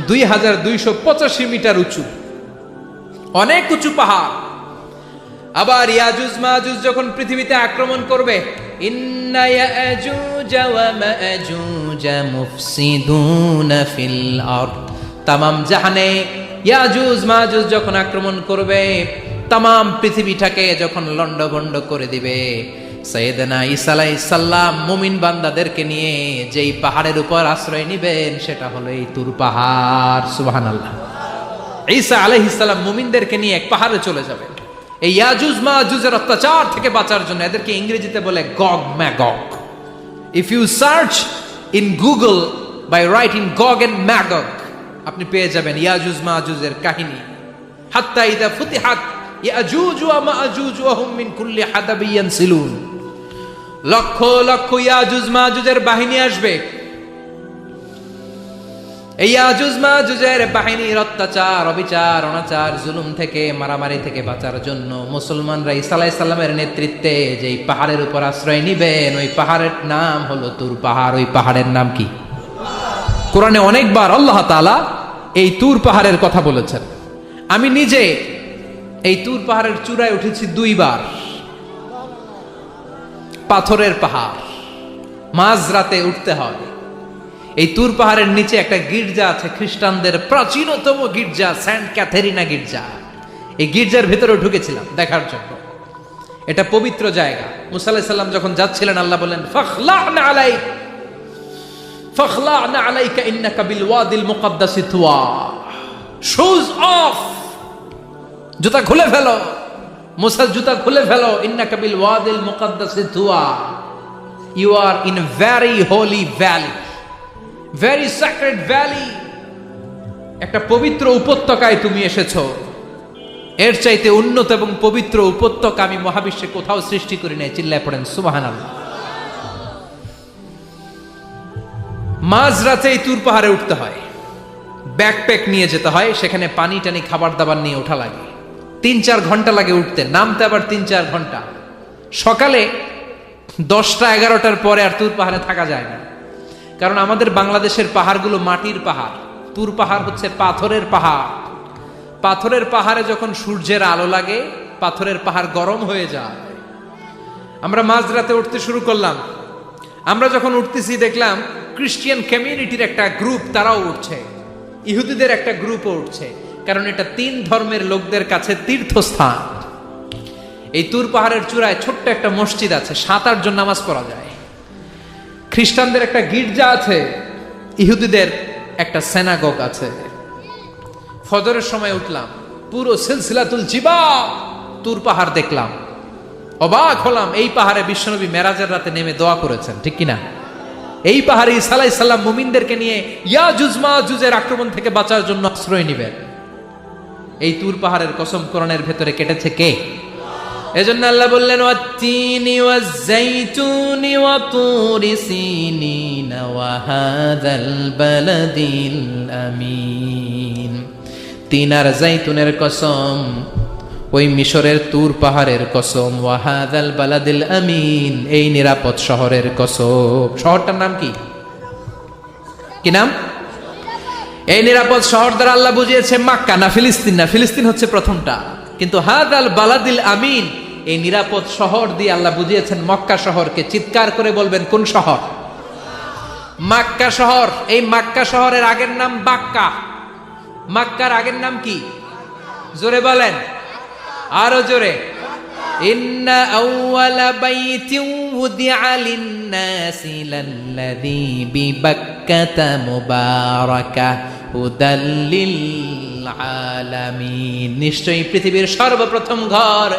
2285 মিটার উঁচু, অনেক উঁচু পাহাড়। আবার ইয়াজুজ মাজুজ যখন পৃথিবীতে আক্রমণ করবে, ইন্না ইয়াজুজ ওয়া মাজুজ মুফসিদুনা ফিল আরদ, তামাম জাহানে ইয়াজুজ মাজুজ যখন আক্রমণ করবে, তামাম পৃথিবীটাকে যখন লন্ডভন্ড করে দিবে, সাইয়েদনা ঈসা আলাইহিস সালাম মুমিন বান্দাদেরকে নিয়ে যেই পাহাড়ের উপর আশ্রয় নেবেন সেটা হলো এই তুর পাহাড়। সুবহানাল্লাহ। ঈসা আলাইহিস সালাম মুমিনদেরকে নিয়ে এক পাহাড়ে চলে যাবেন এই ইয়াজুজ মাজুজের অত্যাচার থেকে বাঁচার জন্য। এদেরকে ইংরেজিতে বলে Gog Magog. If you search in Google by writing Gog and Magog, আপনি পেয়ে যাবেন ইয়াজুজ মাজুজের কাহিনী। হাত্তা ইযা ফুতিহাত ইয়াজুজ ওয়া মাজুজ ওয়া হুম মিন কুল্লি হাদাবিন ইয়ানসিলুন, লক্ষ লক্ষ ইয়াজুজ মাজুজের বাহিনী আসবে। এই ইয়াজুজ মাজুজের বাহিনীর অত্যাচার, অবিচার, অনাচার, জুলুম থেকে, মারামারি থেকে বাঁচার জন্য মুসলমানরা ঈসা আলাইহিস সালামের নেতৃত্বে যেই পাহাড়ের উপর আশ্রয় নিবেন, ওই পাহাড়ের নাম হলো তুর পাহাড়। ওই পাহাড়ের নাম কি? কোরআনে অনেকবার আল্লাহ তাআলা এই তুর পাহাড়ের কথা বলেছেন। আমি নিজে এই তুর পাহাড়ের চূড়ায় উঠেছি 2 বার। পাথরের পাহাড়, মাঝরাতে উঠতে হয়। এই তুর পাহাড়ের নিচে একটা গির্জা আছে, খ্রিস্টানদের প্রাচীনতম গির্জা, সেন্ট ক্যাথেরিনা গির্জা। এই গির্জার ভেতরে ঢুকেছিলাম দেখার জন্য। এটা পবিত্র জায়গা। মুসা আলাইহিস সালাম যখন যাচ্ছিলেন, আল্লাহ বলেন ফাখলা'না আলাইকা ইন্নাকা বিল ওয়াদিল মুকাদ্দাসি তুয়া, শুজ অফ, জুতা খুলে ফেলো। মুসা জুতা খুলে ফেলো। ইন্নাকা বিল ওয়াদিল মুকাদ্দাসি তুয়া, you are in a very holy valley, very sacred valley. একটা পবিত্র উপত্যকায় তুমি এসেছো। এর চাইতে উন্নত এবং পবিত্র উপত্যকা আমি মহাবিশ্বে কোথাও সৃষ্টি করি নাই। চিল্লায় পড়েন সুবহানাল্লাহ। মাঝরাতে এই তুর পাহাড়ে উঠতে হয়, ব্যাকপ্যাক নিয়ে যেতে হয়, সেখানে পানি টানি খাবার দাবার নিয়ে ওঠা লাগে। 3-4 ঘন্টা লাগে উঠতে, নামতে আবার 3-4 ঘন্টা। সকালে 10টা-11টার পরে আর তুর পাহাড়ে থাকা যায় না, কারণ আমাদের বাংলাদেশের পাহাড়গুলো মাটির পাহাড়, তুর পাহাড় হচ্ছে পাথরের পাহাড়। পাথরের পাহাড়ে যখন সূর্যের আলো লাগে, পাথরের পাহাড় গরম হয়ে যায়। আমরা মাঝরাতে উঠতে শুরু করলাম। আমরা যখন উঠতেছি দেখলাম খ্রিস্টিয়ান কমিউনিটির একটা গ্রুপ, তারাও উঠছে, ইহুদিদের একটা গ্রুপও উঠছে, কারণ এটা 3 ধর্মের লোকদের কাছে তীর্থস্থান। এই তুর পাহাড়ের চূড়ায় ছোট্ট একটা মসজিদ আছে, 7-8 জন নামাজ পড়া যায়। খ্রিস্টানদের একটা গির্জা আছে, ইহুদিদের একটা সিনাগগ আছে। ফজরের সময় উঠলাম, পুরো সিলসিলাতুল জিবাল তুর পাহাড় দেখলাম, অবাক হলাম। এই পাহাড়ে বিশ্বনবী মেরাজের রাতে নেমে দোয়া করেছেন, ঠিক কিনা? এই পাহাড়ে ঈসা আলাইহিস সালাম মুমিনদেরকে নিয়ে ইয়াজুজ মাজুজের আক্রমণ থেকে বাঁচার জন্য আশ্রয় নেবেন। এই তুর পাহাড়ের কসম কোরআনের ভেতরে কেটেছে কে? এজন্য আল্লাহ বললেন ওয়াত-তিনি ওয়াজ-যাইতুনি ওয়া তুরি সিনিন ওয়া হাযাল বালাদিল আমিন। তিন আর যাইতুনের কসম, ওই মিশরের তুর পাহাড়ের কসম, ওয়া হাযাল বালাদিল আমিন, এই নিরাপদ শহরের কসম। শহরটার নাম কি? কি নাম? এই নিরাপদ শহর দ্বারা আল্লাহ বুঝিয়েছে মক্কা, না ফিলিস্তিন না। ফিলিস্তিন হচ্ছে প্রথমটা, কিন্তু হাযাল বালাদিল আমিন, এই নিরাপদ শহর দিয়ে আল্লাহ বুঝিয়েছেন মক্কা শহরকে। চিৎকার করে বলবেন কোন শহর? মক্কা শহর। এই মক্কা শহরের আগের নাম বাক্কা। মক্কার আগের নাম কি? জোরে বলেন, আরো জোরে। ইন্না আউওয়ালা বাইতিন উদিআ লিন-নাসি লাল্লাযী বিবাক্কাতা মুবারাকা হুদাল লিল আলামিন। নিশ্চয়ই পৃথিবীর সর্বপ্রথম ঘর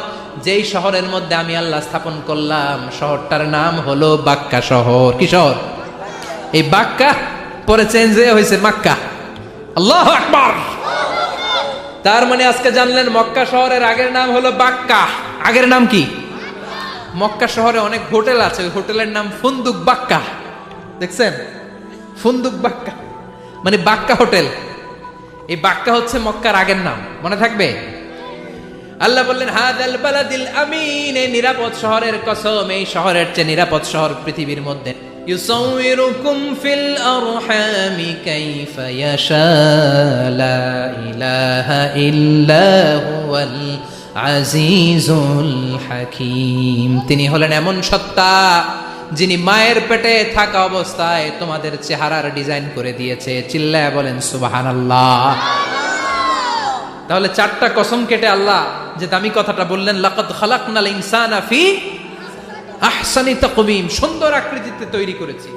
যেই শহরের মধ্যে আমি আল্লাহ স্থাপন করলাম, শহরটার নাম হলো বাক্কা শহর। কি শহর? এই বাক্কা পরে চেঞ্জ হয়েছে মক্কা। আল্লাহু আকবার। তার মানে আজকে জানলেন মক্কা শহরের আগের নাম হলো বাক্কা। আগের নাম কি? মক্কা শহরে অনেক হোটেল আছে, ওই হোটেলের নাম ফুন্দুক বাক্কা। দেখছেন? ফুন্দুক বাক্কা মানে বাক্কা হোটেল। এই বাক্কা হচ্ছে মক্কার আগের নাম, মনে থাকবে? আল্লাহ বললেন হাদাল বালাদিল আমিন, এই নিরাপদ শহরের কসম, এই শহরের চেয়ে নিরাপদ শহর পৃথিবীর মধ্যে। ইউসাউইরুকুম ফিল আরহামি কাইফা ইয়াশা লা ইলাহা ইল্লা হুয়াল আজিজুল হাকিম। তিনি হলেন এমন সত্তা যিনি মায়ের পেটে থাকা অবস্থায় তোমাদের চেহারার ডিজাইন করে দিয়েছে। চিল্লায়া বলেন সুবহানাল্লাহ। তাহলে 4টা কসম কেটে আল্লাহ যে দামি কথাটা বললেন, লাকাদ খালাকনাল ইনসানা ফি আহসানি তাকওয়িম, সুন্দর আকৃতিতে তৈরি করেছি।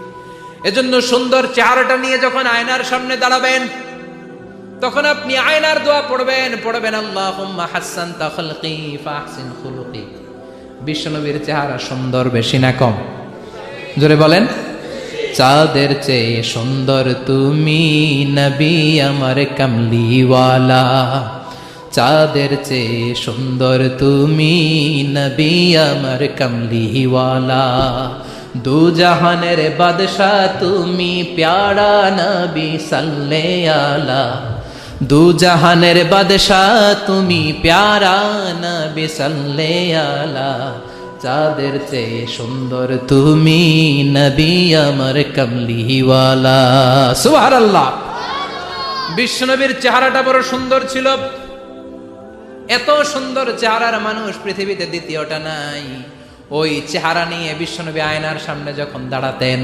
এজন্য সুন্দর চেহারাটা নিয়ে যখন আয়নার সামনে দাঁড়াবেন, তখন আপনি আয়নার দোয়া পড়বেন আল্লাহুম্মা হাসসানতা খালকি ফাহসিন খুলুকি। বিশ্বনবীর চেহারা সুন্দর বেশি না কম? জোরে বলেন। চাঁদের চেয়ে সুন্দর তুমি নবী আমার কামলিওয়ালা, চাঁদের চেয়ে সুন্দর তুমি নবী আমার কামলিওয়ালা। দু জাহানের বাদশা তুমি প্যারা নবী সাল্লে আলা, দু জাহানের বাদশা তুমি প্যারা নবী সাল্লে আলা। চাঁদের চেয়ে সুন্দর তুমি নবী আমার কামলিওয়ালা। সুবহানাল্লাহ। বিশ্বনবীর চেহারাটা বড় সুন্দর ছিল। এত সুন্দর চেহারার মানুষ পৃথিবীতে দ্বিতীয়টা নাই। ওই চেহারা নিয়ে বিশ্বনবী আয়নার সামনে যখন দাঁড়াতেন,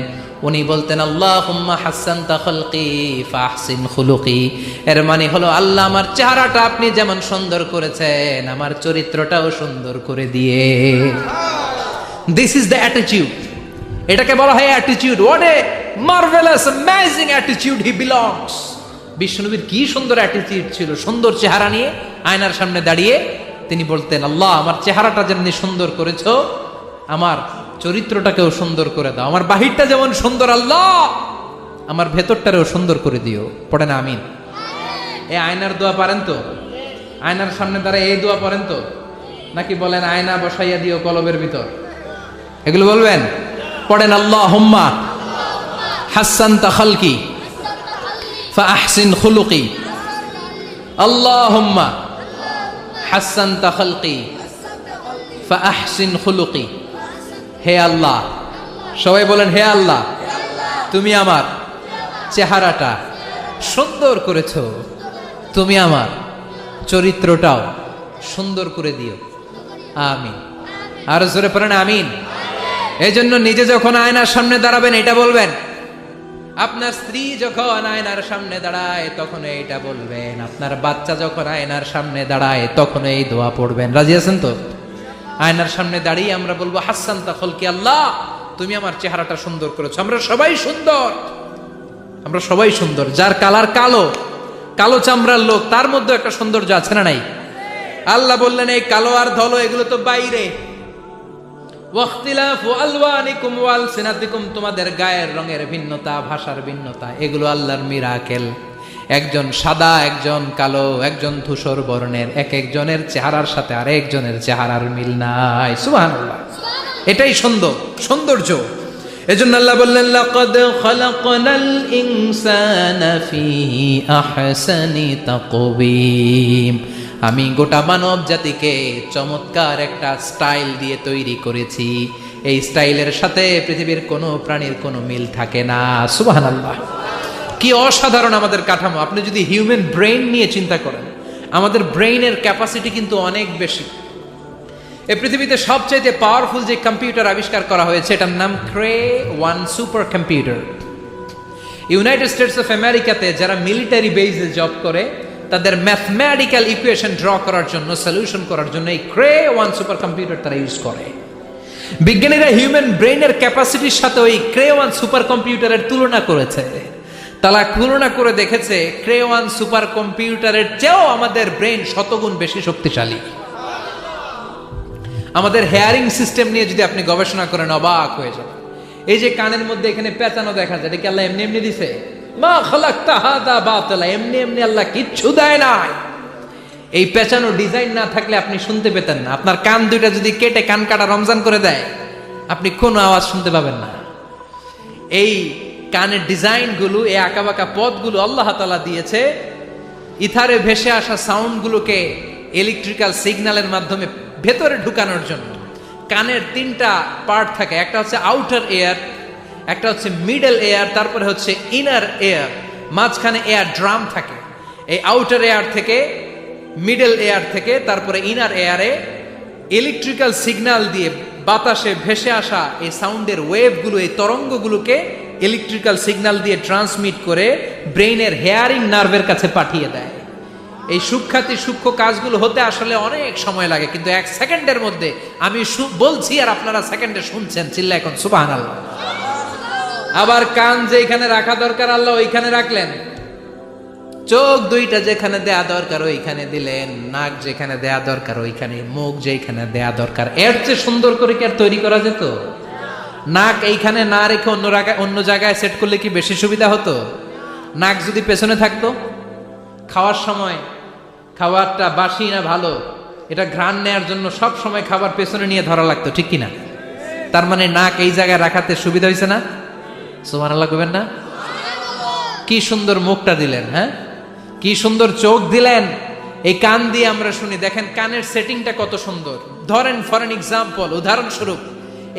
উনি বলতেন আল্লাহুম্মা হাসসানতা খালকি ফাহসিন খুলুকি। এর মানে হলো, আল্লাহ আমার চেহারাটা আপনি যেমন সুন্দর করেছেন, আমার চরিত্রটাও সুন্দর করে দিয়ে। দিস ইজ দ্য অ্যাটিটিউড, এটাকে বলা হয় attitude. What a marvellous amazing attitude he belongs. বিশ্বনবীর কি সুন্দর অ্যাটিটিউড ছিল। সুন্দর চেহারা নিয়ে আয়নার সামনে দাঁড়িয়ে তিনি বলতেন, আল্লাহ আমার চেহারাটা যেমনি সুন্দর করেছো, আমার চরিত্রটাকেও সুন্দর করে দাও। আমার বাহিরটা যেমন সুন্দর, আল্লাহ আমার ভেতরটারেও সুন্দর করে দিও। পড়েন আমিন। এই আয়নার দোয়া পারেন তো? আয়নার সামনে দাঁড়ায় এই দোয়া পড়েন তো? নাকি বলেন আয়না বসাইয়া দিও কলবের ভিতর? এগুলো বলবেন? পড়েন আল্লাহুম্মা হাসসানতা খালকি ফাহসিন খুলুকি, আল্লাহুম্মা হাসসানতা খালকি ফাহসিন খুলুকি। হে আল্লাহ, সবাই বলেন হে আল্লাহ, তুমি আমার চেহারাটা সুন্দর করেছো, তুমি আমার চরিত্রটাও সুন্দর করে দিও। আমিন। আর জোরে পড়েন আমিন। এই জন্য নিজে যখন আয়নার সামনে দাঁড়াবেন এটা বলবেন, আপনার স্ত্রী যখন আয়নার সামনে দাঁড়ায় তখন এইটা বলবেন, আপনার বাচ্চা যখন আয়নার সামনে দাঁড়ায় তখন এই দোয়া পড়বেন। রাজি আছেন তো? আয়নার সামনে দাঁড়িয়ে আমরা বলবো হাসসানতা খালকি, আল্লাহ তুমি আমার চেহারাটা সুন্দর করেছো। আমরা সবাই সুন্দর, আমরা সবাই সুন্দর। যার কালার কালো, কালো চামড়ার লোক, তার মধ্যে একটা সৌন্দর্য আছে না নাই? আল্লাহ বললেন এই কালো আর ধলো এগুলো তো বাইরে। ওয়াখতিলাফু আলওয়ানিকুম ওয়া আলসিনাতিকুম, তোমাদের গায়ের রঙের ভিন্নতা, ভাষার ভিন্নতা, এগুলো আল্লাহর মিরাকেল। একজন সাদা, একজন কালো, একজন ধূসর বর্ণের, এক একজনের চেহারার সাথে আরেকজনের চেহারার মিল নাই। সুবহানাল্লাহ। এটাই সৌন্দর্য। এজন্য আল্লাহ বললেন লাকাদ খালাকনাল ইনসানা ফি আহসানি তাকওয়িম, আমি গোটা মানব জাতিকে চমৎকার একটা স্টাইল দিয়ে তৈরি করেছি। এই স্টাইলের সাথে পৃথিবীর কোনো প্রাণীর কোনো মিল থাকে না। সুবহানাল্লাহ। কি অসাধারণ আমাদের কাঠামো। আপনি যদি হিউম্যান ব্রেইন নিয়ে চিন্তা করেন, আমাদের ব্রেইনের ক্যাপাসিটি কিন্তু অনেক বেশি। এই পৃথিবীতে সবচাইতে পাওয়ারফুল যে কম্পিউটার আবিষ্কার করা হয়েছে এটার নাম Cray one super computer. United States of আমেরিকাতে যারা মিলিটারি বেসে জব করে, তাদের ম্যাথমেটিক্যাল ইকুয়েশন ড্র করার জন্য, সলিউশন করার জন্য এই ক্রে-1 সুপার কম্পিউটার তারা ইউজ করে। বিজ্ঞানীরা হিউম্যান ব্রেইনের ক্যাপাসিটির সাথে ওই ক্রে-1 সুপার কম্পিউটারের তুলনা করেছে। তারা তুলনা করে দেখেছে ক্রে-1 সুপার কম্পিউটারের চেয়েও আমাদের ব্রেইন শতগুণ বেশি শক্তিশালী। আমাদের হেয়ারিং সিস্টেম নিয়ে যদি আপনি গবেষণা করেন অবাক হয়ে যাবেন। এই যে কানের মধ্যে এখানে পেঁচানো দেখা যায়, এটা কি আল্লাহ এমনি এমনি দিছে? মা খালাকতা হাদা বাতিলা, এমনি এমনি আল্লাহ কিচ্ছু দেয় নাই। এই পেঁচানো ডিজাইন না থাকলে আপনি শুনতে পেতেন না। আপনার কান দুইটা যদি কেটে কান কাটা রমজান করে দেয়, আপনি কোনো আওয়াজ শুনতে পাবেন না। এই কানের ডিজাইনগুলো, এই আঁকাবাঁকা পথগুলো আল্লাহ তাআলা দিয়েছে ইথারে ভেসে আসা সাউন্ডগুলোকে ইলেকট্রিক্যাল সিগন্যালের মাধ্যমে ভেতরে ঢুকানোর জন্য কানের তিনটা পার্ট থাকে, একটা হচ্ছে আউটার এয়ার, একটা হচ্ছে মিডল এয়ার, তারপরে হচ্ছে ইনার এয়ার, মাঝখানে এয়ার ড্রাম থাকে। এই আউটার এয়ার থেকে, মিডল এয়ার থেকে, তারপরে ইনার এয়ারে ইলেকট্রিক্যাল সিগন্যাল দিয়ে বাতাসে ভেসে আসা এই সাউন্ডের ওয়েভগুলো, এই তরঙ্গগুলোকে ইলেকট্রিক্যাল সিগন্যাল দিয়ে ট্রান্সমিট করে ব্রেইনের হেয়ারিং নার্ভের কাছে পাঠিয়ে দেয়। এই সূক্ষ্ম কাজগুলো হতে আসলে অনেক সময় লাগে, কিন্তু 1 সেকেন্ডের মধ্যে আমি বলছি আর আপনারা সেকেন্ডে শুনছেন। চিল্লা এখন সুবহানাল্লাহ। আবার কান যেখানে রাখা দরকার আল্লাহ ওইখানে রাখলেন, চোখ দুইটা যেখানে দেয়া দরকার ওইখানে দিলেন, নাক যেখানে দেয়া দরকার ওইখানে, মুখ যেখানে দেয়া দরকার। এর চেয়ে সুন্দর করে কি আর তৈরি করা যেত? নাক এইখানে না রেখে অন্য জায়গায় সেট করলে কি বেশি সুবিধা হতো? নাক যদি পেছনে থাকতো, খাওয়ার সময় খাবারটা বাসি না ভালো এটা ঘ্রাণ নেয়ার জন্য সব সময় খাবার পেছনে নিয়ে ধরা লাগতো, ঠিক কিনা? তার মানে নাক এই জায়গায় রাখাতে সুবিধা হয়েছে না? সুবহানাল্লাহ কইবেন না? কি সুন্দর মুখটা দিলেন, হ্যাঁ, কি সুন্দর চোখ দিলেন। এই কান দিয়ে আমরা শুনি, দেখেন কানের সেটিংটা কত সুন্দর। ধরেন ফর এন এক্সাম্পল, উদাহরণস্বরূপ,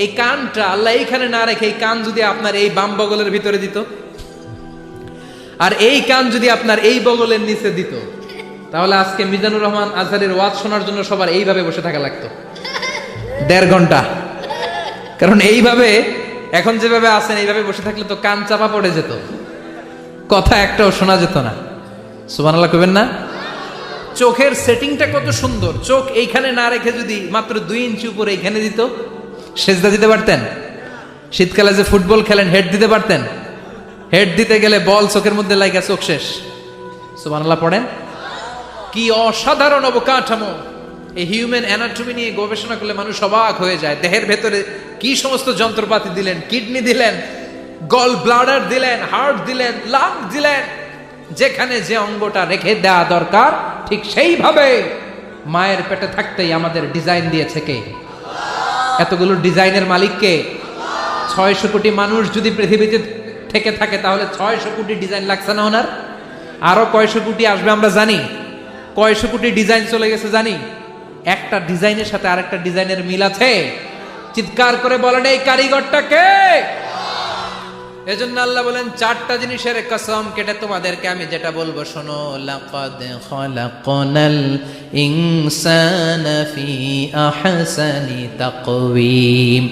এই কানটা আল্লাহ এইখানে না রেখে এই কান যদি আপনার এই বাম বগলের ভিতরে দিত, আর এই কান যদি আপনার এই বগলের নিচে দিত, তাহলে আজকে মিজানুর রহমান আজহারের ওয়াজ শোনার জন্য সবার এইভাবে বসে থাকা লাগতো 1.5 ঘন্টা। কারণ এইভাবে এখন যেভাবে আছেন এইভাবে বসে থাকলে তো কান চাপা পড়ে যেত, কথা একটাও শোনা যেত না। সুবহানাল্লাহ কইবেন না? চোখের সেটিংটা কত সুন্দর। চোখ এইখানে না রেখে যদি মাত্র 2 ইঞ্চি উপরে এইখানে দিত, সেজদা দিতে পারতেন। শীতকালে যে ফুটবল খেলেন, হেড দিতে পারতেন। হেড দিতে গেলে বল চোখের মধ্যে লাগা, চোখ শেষ। সুবহানাল্লাহ পড়েন। কি অসাধারণ অবকাঠামো! এই হিউম্যান অ্যানাটমি নিয়ে গবেষণা করলে মানুষ অবাক হয়ে যায়। দেহের ভেতরে কি সমস্ত যন্ত্রপাতি দিলেন, কিডনি দিলেন, গল ব্লাডার দিলেন, হার্ট দিলেন, লাং দিলেন। যেখানে যে অঙ্গটা রেখে দেওয়া দরকার ঠিক সেইভাবে মায়ের পেটে থাকতেই আমাদের ডিজাইন দিয়েছে কে? এতগুলো ডিজাইনের মালিক কে? 600 কোটি মানুষ যদি পৃথিবীতে থেকে থাকে তাহলে 600 কোটি ডিজাইন লাগছে না ওনার? আরো কয়শো কোটি আসবে আমরা জানি। কয়শো কোটি ডিজাইন চলে গেছে জানি। একটা ডিজাইনের সাথে আরেকটা ডিজাইনের মিল আছে? চিৎকার করে বলেন এই কারিগরটা কে? এজন্য আল্লাহ বলেন 4টা জিনিসের কসম কেটে তোমাদেরকে আমি যেটা বলবো শোনো। লাকাদ খালাকনাল ইনসানা ফি আহসানি তাকওয়িম।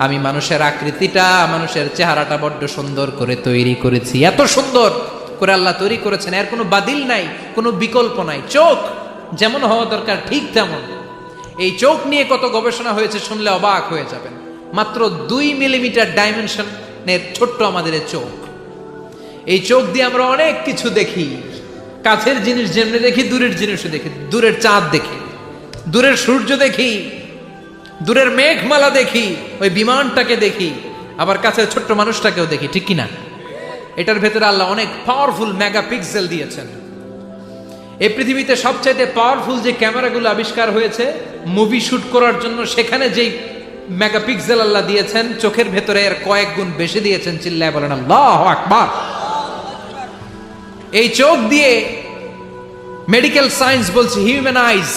আমি মানুষের আকৃতিটা, মানুষের চেহারাটা বড্ড সুন্দর করে তৈরি করেছি। এত সুন্দর করে আল্লাহ তৈরি করেছেন, এর কোনো বাতিল নাই, কোনো বিকল্প নাই। চোখ যেমন হওয়া দরকার ঠিক তেমন। এই চোখ নিয়ে কত গবেষণা হয়েছে শুনলে অবাক হয়ে যাবেন। মাত্র 2 মিলিমিটার ডাইমেনশন ছোট্ট আমাদের চোখ। এই চোখ দিয়ে আমরা অনেক কিছু দেখি। কাছের জিনিস যেমনি দেখি, দূরের জিনিসও দেখি। দূরের চাঁদ দেখি, দূরের সূর্য দেখি, দূরের মেঘমালা দেখি, ওই বিমানটাকে দেখি, আবার কাছের ছোট্ট মানুষটাকেও দেখি, ঠিক কিনা? এটার ভেতরে আল্লাহ অনেক পাওয়ারফুল মেগাপিক্সেল দিয়েছেন। এই পৃথিবীতে সবচাইতে পাওয়ারফুল যে ক্যামেরাগুলো আবিষ্কার হয়েছে মুভি শুট করার জন্য, সেখানে যেই মেগাপিক্সেল আল্লাহ দিয়েছেন চোখের ভেতরে এর কয়েক গুণ বেশি দিয়েছেন। চিল্লায় বলেন আল্লাহু আকবার। এই চোখ দিয়ে মেডিকেল সায়েন্স বলছে human eyes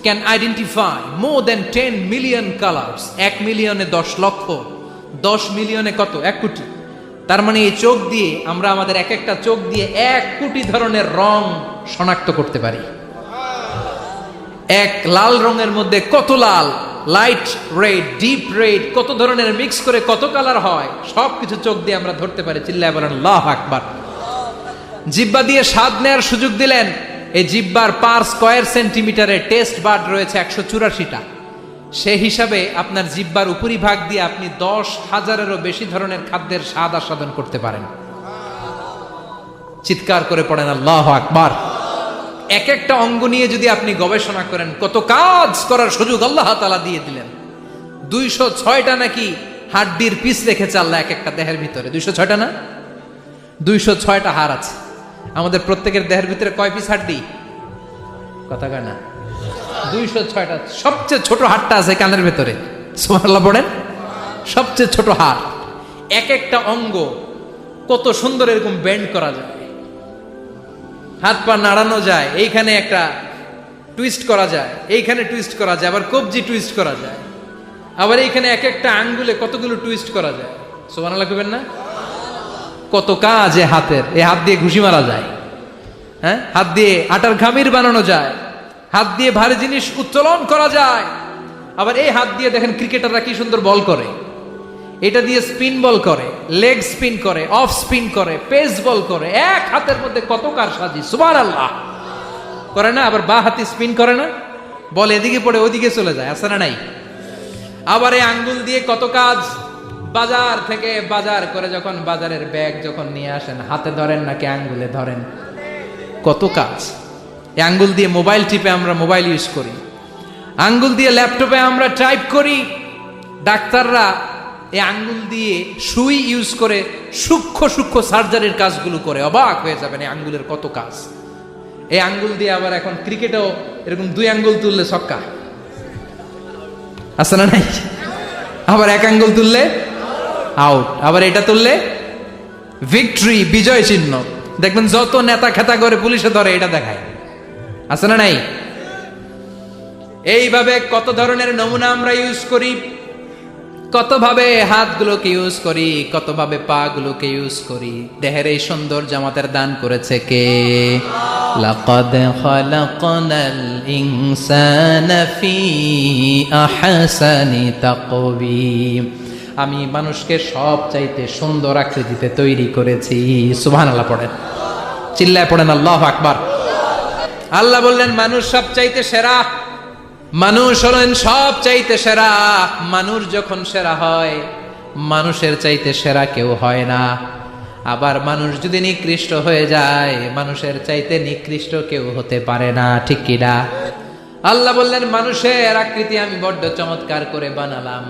can identify more than 10 million colours. 1 মিলিয়নে 10 লক্ষ, 10 মিলিয়নে কত? 1 কোটি। তার মানে এই চোখ দিয়ে আমরা আমাদের একটা চোখ দিয়ে 1 কোটি ধরনের রং শনাক্ত করতে পারি। এক লাল রঙের মধ্যে কত লাল, লাইট রেড, ডিপ রেড, কত ধরনের মিক্স করে কত কালার হয়, সবকিছু চোখ দিয়ে আমরা ধরতে পারি। চিল্লায় বলেন আল্লাহু আকবার। জিহ্বা দিয়ে স্বাদ নেয়ার সুযোগ দিলেন। এই জিহ্বার পার স্কয়ার সেন্টিমিটারে টেস্ট বাড রয়েছে 184টা। সেই হিসাবে আপনার জিহ্বার উপরিভাগ দিয়ে আপনি 10,000-এরও বেশি ধরনের খাদ্যের স্বাদ আস্বাদন করতে পারেন। চিৎকার করে পড়েন আল্লাহু আকবার। এক একটা অঙ্গ নিয়ে যদি আপনি গবেষণা করেন, কত কাজ করার সুযোগ আল্লাহ তাআলা দিয়ে দিলেন। 206টা নাকি হাড্ডির পিস রেখেছে আল্লাহ এক একটা দেহের ভিতরে। 206টা না, 206টা হাড় আছে। আমাদের প্রত্যেকের দেহের ভিতরে কয় পিস হাড্ডি? কথা কয় না? 206টা। সবচেয়ে ছোট হাড়টা আছে কানের ভেতরে। সুবহানাল্লাহ পড়েন। সবচেয়ে ছোট হাড়। এক একটা অঙ্গ কত সুন্দর এরকম বেন্ড করা যায়। হাত পা নাড়ানো যায়, এইখানে একটা টুইস্ট করা যায়, এইখানে টুইস্ট করা যায়, আবার কবজি টুইস্ট করা যায়, আবার এইখানে এক একটা আঙ্গুলে কতগুলো টুইস্ট করা যায়। সুবহানাল্লাহ কইবেন না? কত কাজ এ হাতের। এই হাত দিয়ে ঘুষি মারা যায়, হ্যাঁ, হাত দিয়ে আটার খামির বানানো যায়, হাত দিয়ে ভারী জিনিস উত্তোলন করা যায়। আবার এই হাত দিয়ে দেখেন ক্রিকেটাররা কি সুন্দর বল করে, এটা দিয়ে স্পিন বল করে, লেগ স্পিন করে, অফ স্পিন করে, পেস বল করে। এক হাতের মধ্যে কত কারসাজি, সুবহানাল্লাহ করে না? আবার বা হাতি স্পিন করে না, বল এদিকে পড়ে ওদিকে চলে যায়, আছে না নাই? আবার এই আঙ্গুল দিয়ে কত কাজ। বাজার থেকে বাজার করে যখন বাজারের ব্যাগ যখন নিয়ে আসেন, হাতে ধরেন নাকি আঙ্গুলে ধরেন? কত কাজ। এই আঙ্গুল দিয়ে মোবাইল টিপে আমরা মোবাইল ইউজ করি, আঙ্গুল দিয়ে ল্যাপটপে আমরা টাইপ করি। ডাক্তাররা এই আঙ্গুল দিয়ে সুই ইউজ করে সূক্ষ্ম সূক্ষ্ম সার্জারির কাজগুলো করে। অবাক হয়ে যাবেন এই আঙ্গুলের কত কাজ। এই আঙ্গুল দিয়ে আবার এখন ক্রিকেটেও এরকম 2 আঙ্গুল তুললে ছক্কা, আছে না নাই? আবার 1 আঙ্গুল তুললে আউট, আবার এটা তুললে ভিক্টরি, বিজয় চিহ্ন। দেখবেন যত নেতা খেতা করে পুলিশে ধরে এটা দেখায়, আছে না নাই? এইভাবে কত ধরনের নমুনা আমরা ইউজ করি, কতভাবে হাতগুলোকে ইউজ করি, কতভাবে পা গুলোকে ইউজ করি। দেহের এই সৌন্দর্য আমাদের দান করেছে কে? লাকাদ খালাকনাল ইনসানা ফি আহসানি তাকওয়িম। আমি মানুষকে সব চাইতে সুন্দর আকৃতিতে তৈরি করেছি। সুবহানাল্লাহ পড়েন, চিল্লায় পড়েন আল্লাহু আকবার। আল্লাহ বললেন মানুষ সব চাইতে সেরা, মানুষ হলেন সব চাইতে সেরা। মানুষ যখন সেরা হয়, মানুষের চাইতে সেরা কেউ হয় না। আবার মানুষ যদি নিকৃষ্ট হয়ে যায়, মানুষের চাইতে নিকৃষ্ট কেউ হতে পারে না, ঠিক কি না? আল্লাহ বললেন মানুষের আকৃতি আমি বড্ড চমৎকার করে বানালাম।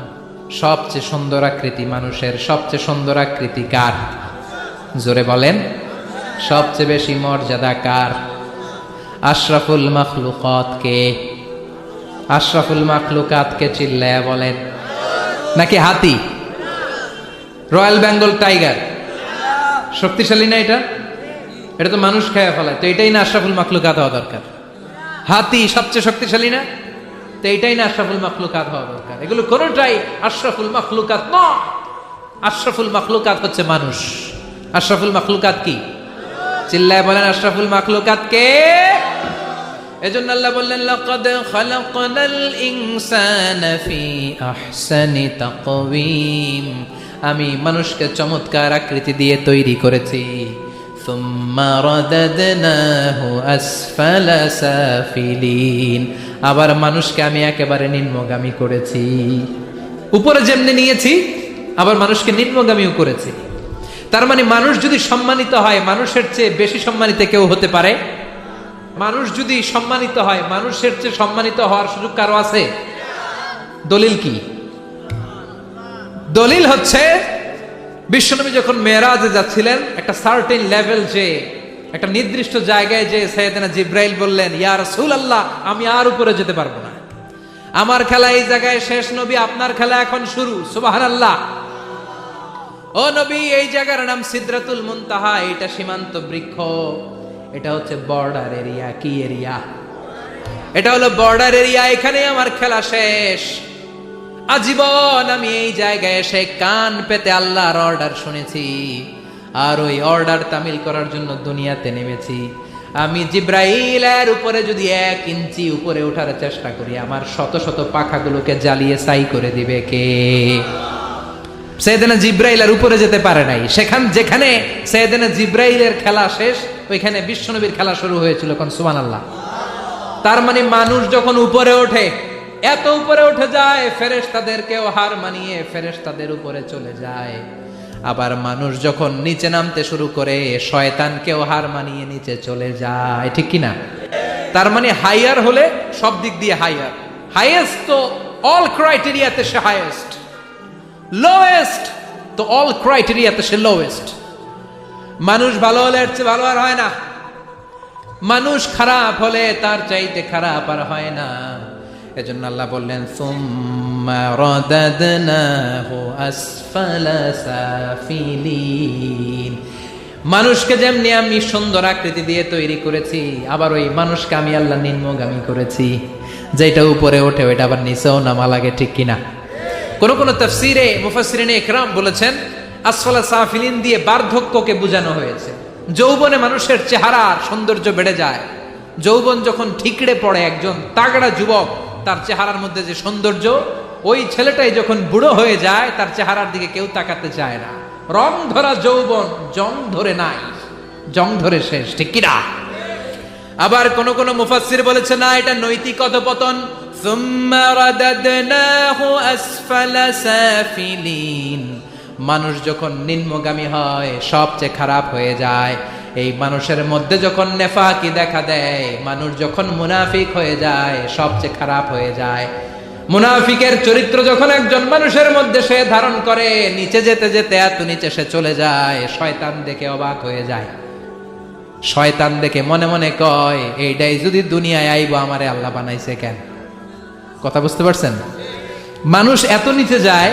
সবচেয়ে সুন্দর আকৃতি মানুষের। সবচেয়ে সুন্দর আকৃতি কার? জোরে বলেন। সবচেয়ে বেশি মর্যাদা কার? আশরাফুল মাখলুকাত কে? আশরাফুল মাখলুকাত কে? চিল্লায়া বলেন। নাকি হাতি? রয়্যাল বেঙ্গল টাইগার শক্তিশালী না? এটা এটা তো মানুষ খেয়ে ফেলায়, তো এটাই না আশরাফুল মাখলুকাত হওয়া দরকার? হাতি সবচেয়ে শক্তিশালী না? তো এটাই না আশরাফুল মাখলুকাত হওয়া দরকার? এগুলো কোনটাই আশরাফুল মাখলুকাত নয়। আশরাফুল মাখলুকাত হচ্ছে মানুষ। আশরাফুল মাখলুকাত কি? চিল্লায় বলেন আশরাফুল মাখলুকাত কে? এজন্য আল্লাহ বললেন লাকাদ খালাকনাল ইনসানা ফি আহসানি তাকওয়িম। আমি মানুষকে চমৎকার আকৃতি দিয়ে তৈরি করেছি। সুম্মা রাদাদনাহু আসফালা সাফিলিন। আবার মানুষকে আমি একেবারে নিম্নগামী করেছি। উপরে যেমনি নিয়েছি, আবার মানুষকে নিম্নগামীও করেছি। তার মানে মানুষ যদি সম্মানিত হয়, মানুষের চেয়ে বেশি সম্মানিত কেউ হতে পারে? মানুষ যদি সম্মানিত হয়, মানুষের চেয়ে সম্মানিত হওয়ার সুযোগ কারো আছে? দলিল কি? দলিল হচ্ছে বিশ্বনবী যখন মেরাজে যাচ্ছিলেন, একটা সার্টেন লেভেল, যে একটা নির্দিষ্ট জায়গায়, যে সাইয়েদনা জিব্রাইল বললেন ইয়া রাসূলুল্লাহ আমি আর উপরে যেতে পারবো না, আমার খেলা এই জায়গায় শেষ, নবী আপনার খেলা এখন শুরু। সুবহানাল্লাহ। ও নবী, এই জায়গার নাম সিদরাতুল মুনতাহা, এটা সীমান্ত বৃক্ষ, এটা হচ্ছে বর্ডার এরিয়া। কি এরিয়া? এটা হলো বর্ডার এরিয়া, এখানেই আমার খেলা শেষ। আজীবন আমি এই জায়গায় এসে কান পেতে আল্লাহর অর্ডার শুনেছি, আর ওই অর্ডার তামিল করার জন্য দুনিয়াতে নেমেছি। আমি জিব্রাইলের উপরে যদি 1 ইঞ্চি উপরে ওঠার চেষ্টা করি, আমার শত শত পাখাগুলোকে জ্বালিয়ে ছাই করে দিবে কে? সাইয়েদনা জিব্রাইল আর উপরে যেতে পারে নাই। যেখানে সাইয়েদনা জিব্রাইলের খেলা শেষ, ওইখানে বিশ্বনবীর খেলা শুরু হয়েছিল। কোন সুবহানাল্লাহ। তার মানে মানুষ যখন উপরে ওঠে, এত উপরে উঠে যায়, ফেরেশতাদেরকেও হার মানিয়ে ফেরেশতাদের উপরে চলে যায়। আবার মানুষ যখন নিচে নামতে শুরু করে, শয়তানকেও হার মানিয়ে নিচে চলে যায়, ঠিক কি না? তার মানে হাইয়ার হলে সব দিক দিয়ে হাইয়ার। হাইয়েস্ট তো অল ক্রাইটেরিয়াতে সে হাইয়েস্ট, লোয়েস্ট তো অল ক্রাইটেরিয়াতে সে লোয়েস্ট। মানুষ ভালো হলে এর চেয়ে ভালো আর হয় না, মানুষ খারাপ হলে তার চাইতে খারাপ আর হয় না। এজন্য আল্লাহ বললেন সুম্মা রাদাদনাহু আসফালা সাফিলিন। মানুষকে যেমনি আমি সুন্দর আকৃতি দিয়ে তৈরি করেছি, আবার ওই মানুষকে আমি আল্লাহ নিম্নগামী করেছি, যেটা উপরে ওঠে ওইটা আবার নিচেও নামা লাগে, ঠিক কিনা? কোন কোন তাফসীরে মুফাসসিরিনে ইকরাম বলেছেন আসফালা সাফিলিন দিয়ে বার্ধক্যকে বোঝানো হয়েছে। যৌবনে মানুষের চেহারার সৌন্দর্য বেড়ে যায়। যৌবন যখন ঠিকরে পড়ে, একজন তাগড়া যুবক, তার চেহারার মধ্যে যে সৌন্দর্য, ওই ছেলেটাই যখন বুড়ো হয়ে যায় তার চেহারার দিকে কেউ তাকাতে চায় না। রং ধরা যৌবন জং ধরে নাই, জং ধরে শেষ, ঠিক কিনা? আবার কোন কোন মুফাসসির বলেছে না, এটা নৈতিক অধপতন। সুম্মা রাদাদনাহু আসফালা সাফিলিন, মানুষ যখন নিম্নগামী হয় সবচেয়ে খারাপ হয়ে যায়। এই মানুষের মধ্যে যখন নেফাকি দেখা দেয়, মানুষ যখন মুনাফিক হয়ে যায় সবচেয়ে খারাপ হয়ে যায়। মুনাফিকের চরিত্র যখন একজন মানুষের মধ্যে সে ধারণ করে, নিচে যেতে যেতে এত নিচে সে চলে যায়, শয়তান দেখে অবাক হয়ে যায়। শয়তান দেখে মনে মনে কয়, এইটাই যদি দুনিয়ায় আইবো, আমারে আল্লাহ বানাইছে কেন? কথা বুঝতে পারছেন? মানুষ এত নিচে যায়,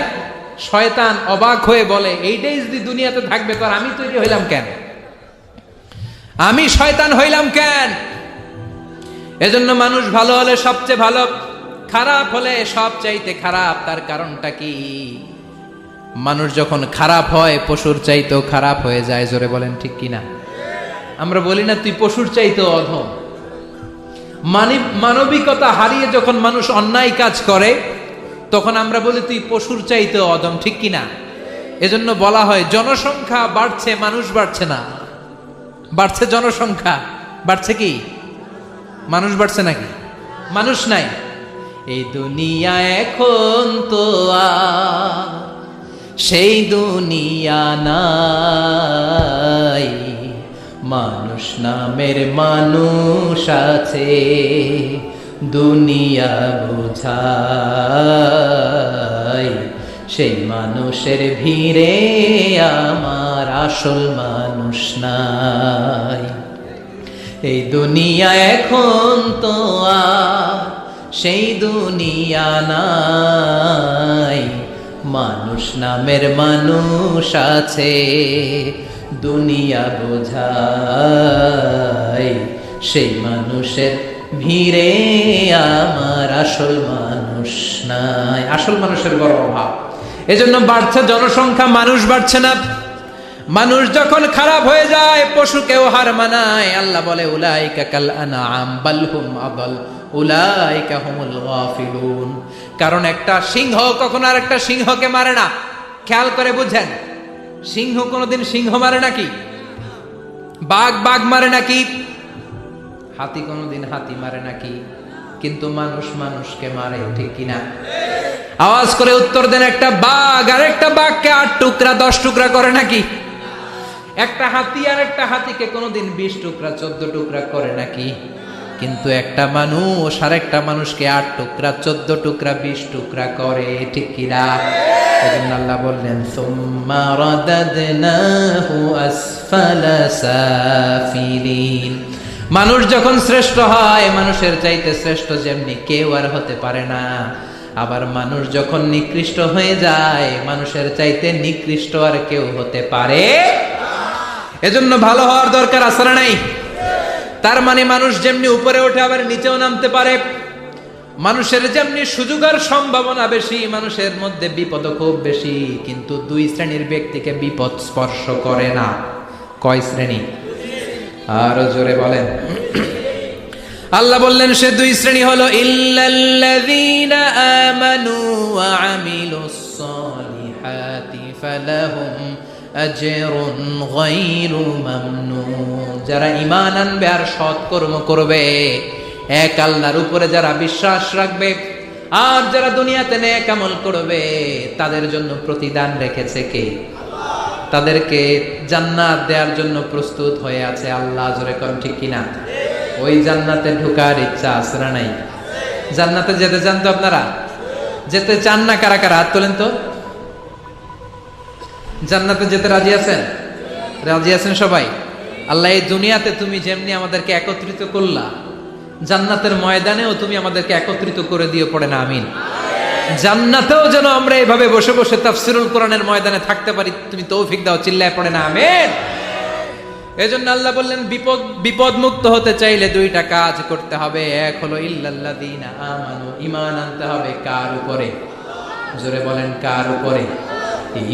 শয়তান অবাক হয়ে বলে, এইটাই যদি দুনিয়াতে থাকবে তো আমি তৈরি হইলাম কেন? আমি শয়তান হইলাম কেন? এজন্য মানুষ ভালো হলে সবচেয়ে ভালো, খারাপ হলে সবচাইতে খারাপ। তার কারণটা কি? মানুষ যখন খারাপ হয় পশুর চাইতেও খারাপ হয়ে যায়। জোরে বলেন ঠিক কিনা? আমরা বলি না তুই পশুর চাইতেও অধম। মানবিকতা হারিয়ে যখন মানুষ অন্যায় কাজ করে তখন আমরা বলি তুই পশুর চাইতেও অধম, ঠিক কিনা? এজন্য বলা হয় জনসংখ্যা বাড়ছে, মানুষ বাড়ছে না। বাড়ছে জনসংখ্যা, বাড়ছে কি মানুষ? বাড়ছে নাকি? মানুষ নাই। এই দুনিয়া এখন তো আর সেই দুনিয়া নাই, মানুষ নামের মানুষ আছে, দুনিয়া বোঝায়, সেই মানুষের ভিড়ে আমার আসল মানুষ নাই। এই দুনিয়া এখন তো আর সেই দুনিয়া নাই, মানুষ নামের মানুষ আছে, দুনিয়া বোঝায়, সেই মানুষের ভিড়ে আমার আসল মানুষ নাই। আসল মানুষের বড় অভাব। এজন্য বাড়ছে জনসংখ্যা, মানুষ বাড়ছে না। মানুষ যখন খারাপ হয়ে যায় পশুকেও হার মানায়। আল্লাহ বলে উলাইকা কাল আনআম বাল হুম আদাল উলাইকা হুমুল গাফিলুন। কারণ একটা সিংহ কখনো আর একটা সিংহকে মারে না। খেয়াল করে বুঝেন, সিংহ কোনোদিন সিংহ মারে নাকি? বাঘ বাঘ মারে নাকি? হাতি কোনোদিন হাতি মারে নাকি? কিন্তু মানুষ মানুষকে মারে, ঠিক কিনা? আওয়াজ করে উত্তর দেন, একটা বাঘ আর একটা বাঘকে 8 টুকরা 10 টুকরা করে নাকি? একটা হাতি আর একটা হাতিকে কোনোদিন 20 টুকরা 14 টুকরা করে নাকি? কিন্তু একটা মানুষ আর একটা মানুষকে 8 টুকরা 14 টুকরা 20 টুকরা করে, ঠিক কিনা? এজন্য আল্লাহ বললেন সুম্মা রাদাদনাহু আসফালা সাফিলিন। মানুষ যখন শ্রেষ্ঠ হয়, মানুষের চাইতে শ্রেষ্ঠ যেমনি কেউ আর হতে পারে না। আবার মানুষ যখন নিকৃষ্ট হয়ে যায়, মানুষের চাইতে নিকৃষ্ট আর কেউ হতে পারে। এজন্য ভালো হওয়ার দরকার আছে না নাই? তার মানে মানুষ যেমনি উপরে ওঠে আবার নিচেও নামতে পারে। মানুষের যেমনি সুযোগ আর সম্ভাবনা বেশি, মানুষের মধ্যে বিপদ খুব বেশি। কিন্তু 2 শ্রেণীর ব্যক্তিকে বিপদ স্পর্শ করে না। কয় শ্রেণী? আরো জোরে বলেন। আল্লাহ বললেন সে 2 শ্রেণী হলো ইল্লাল্লাযীনা আমানু ওয়া আমিলুস সালিহাতি ফালাহুম আজরুন গায়রু মামনুন। যারা ঈমান আনবে আর সৎ কর্ম করবে, এক আল্লাহর উপরে যারা বিশ্বাস রাখবে আর যারা দুনিয়াতে নেক আমল করবে, তাদের জন্য প্রতিদান রেখেছে কে? তাদেরকে জান্নাত দেওয়ার জন্য প্রস্তুত হয়ে আছে আল্লাহ। জোরে কোন ঠিক কিনা? ওই জান্নাতে ঢোকার ইচ্ছা আছে না নাই? জান্নাতে যেতে চান তো আপনারা? যেতে চান না কারা কারা? হাত তোলেন তো। জান্নাতে যেতে রাজি আছেন? রাজি আছেন সবাই? আল্লাহ এই দুনিয়াতে তুমি যেমনি আমাদেরকে একত্রিত করলা, জান্নাতের ময়দানেও তুমি আমাদেরকে একত্রিত করে দিও, পড়ে না আমিন। জান্নাতেও যেন আমরা এভাবে বসে বসে তাফসীরুল কোরআনের ময়দানে থাকতে পারি, তুমি তৌফিক দাও, চিল্লায় পড়ে না আমিন। এজন্য আল্লাহ বললেন বিপদ মুক্ত হতে চাইলে দুইটা কাজ করতে হবে। এক হলো ইল্লাল্লাযীনা আমানু, ঈমান আনতে হবে কার উপরে? জোরে বলেন কার উপরে?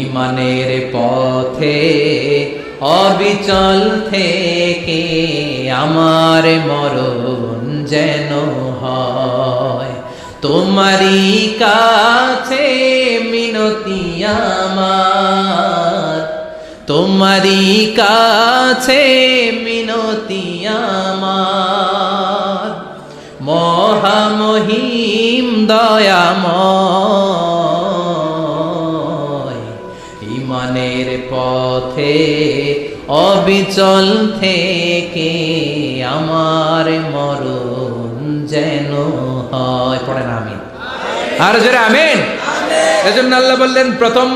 ঈমানের পথে অবিচল থেকে আমার মরণ যেন হয়, তোমারই কাছে মিনতি আমার, তোমারই কাছে মিনতি আমার, মহামহিম দয়াময়, ঈমানের পথে অবিচল থেকে আমার মরণ যেন হয়। পড়েন আমিন। আর জোরে আমিন। এজন্য আল্লাহ বললেন প্রথম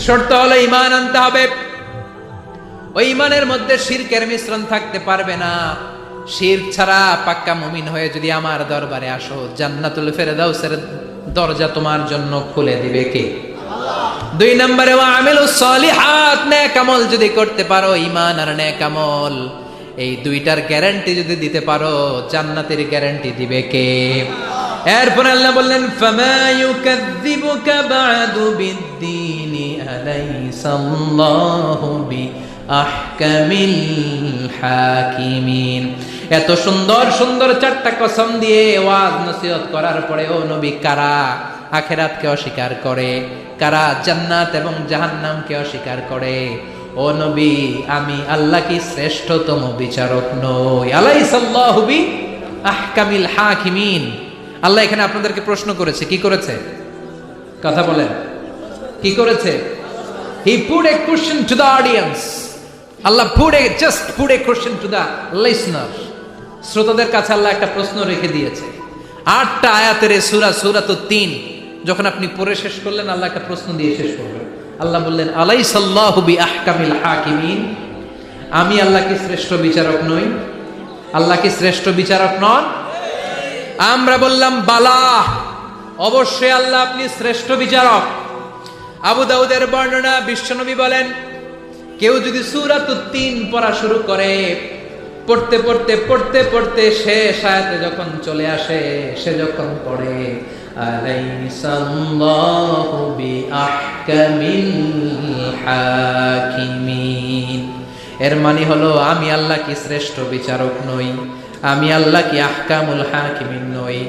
শর্ত হলো ঈমান আনতে হবে। ওই ঈমানের মধ্যে শিরকের মিশ্রণ থাকতে পারবে না। শিরক ছাড়া পাক্কা মুমিন হয়ে যদি আমার দরবারে আসো, জান্নাতুল ফেরদাউসের দরজা তোমার জন্য খুলে দিবে কে? দুই নম্বরে ওয়া আমিলুস সলিহাত, নেক আমল যদি করতে পারো, ঈমান আর নেক আমল এই দুইটার গ্যারান্টি যদি দিতে পারো, জান্নাতের গ্যারান্টি দিবে কে? এরপর আল্লাহ বললেন ফামা ইউকাযযিবুকা বা'দু বিদ্দীনি আলাইসাল্লাহু বিআহকামিল হাকিমিন। এত সুন্দর সুন্দর চারটা কসম দিয়ে ওয়াজ নসিহত করার পরে ও নবী, কারা আখিরাতকে অস্বীকার করে, কারা জান্নাত এবং জাহান্নামকে অস্বীকার করে? ও নবী, আমি আল্লাহ কি শ্রেষ্ঠতম বিচারক নই? আলাইসাল্লাহু বিআহকামিল হাকিমিন। আল্লাহ এখানে আপনাদেরকে প্রশ্ন করেছে, কি করেছে? কথা বলেন, কি করেছে? He put a question to the audience. Allah just put a question to the listener. শ্রোতাদের কাছে আল্লাহ একটা প্রশ্ন রেখে দিয়েছে। 8টা আয়াতের সূরাতুত তিন যখন আপনি পড়ে শেষ করলেন, আল্লাহ একটা প্রশ্ন দিয়ে শেষ করবেন। আল্লাহ বললেন আলাইসাল্লাহু বিআহকামিল হাকিমিন, আমি আল্লাহ কি শ্রেষ্ঠ বিচারক নই? আল্লাহ কি শ্রেষ্ঠ বিচারক নন? আমরা বললাম বালা, অবশ্যই আল্লাহ আপনি শ্রেষ্ঠ বিচারক। আবু দাউদের বর্ণনা, বিশ্বনবী বলেন কেউ যদি সূরাতুত তিন পড়া শুরু করে, পড়তে পড়তে পড়তে পড়তে শেষ আয়াতে যখন চলে আসে, সে যখন পড়ে আলাইসাল্লাহু বিআহকামিল হাকিমিন, এর মানে হলো আমি আল্লাহ কি শ্রেষ্ঠ বিচারক নই? আমি আল্লাহ কি আহকামুল হাকিমিন নই?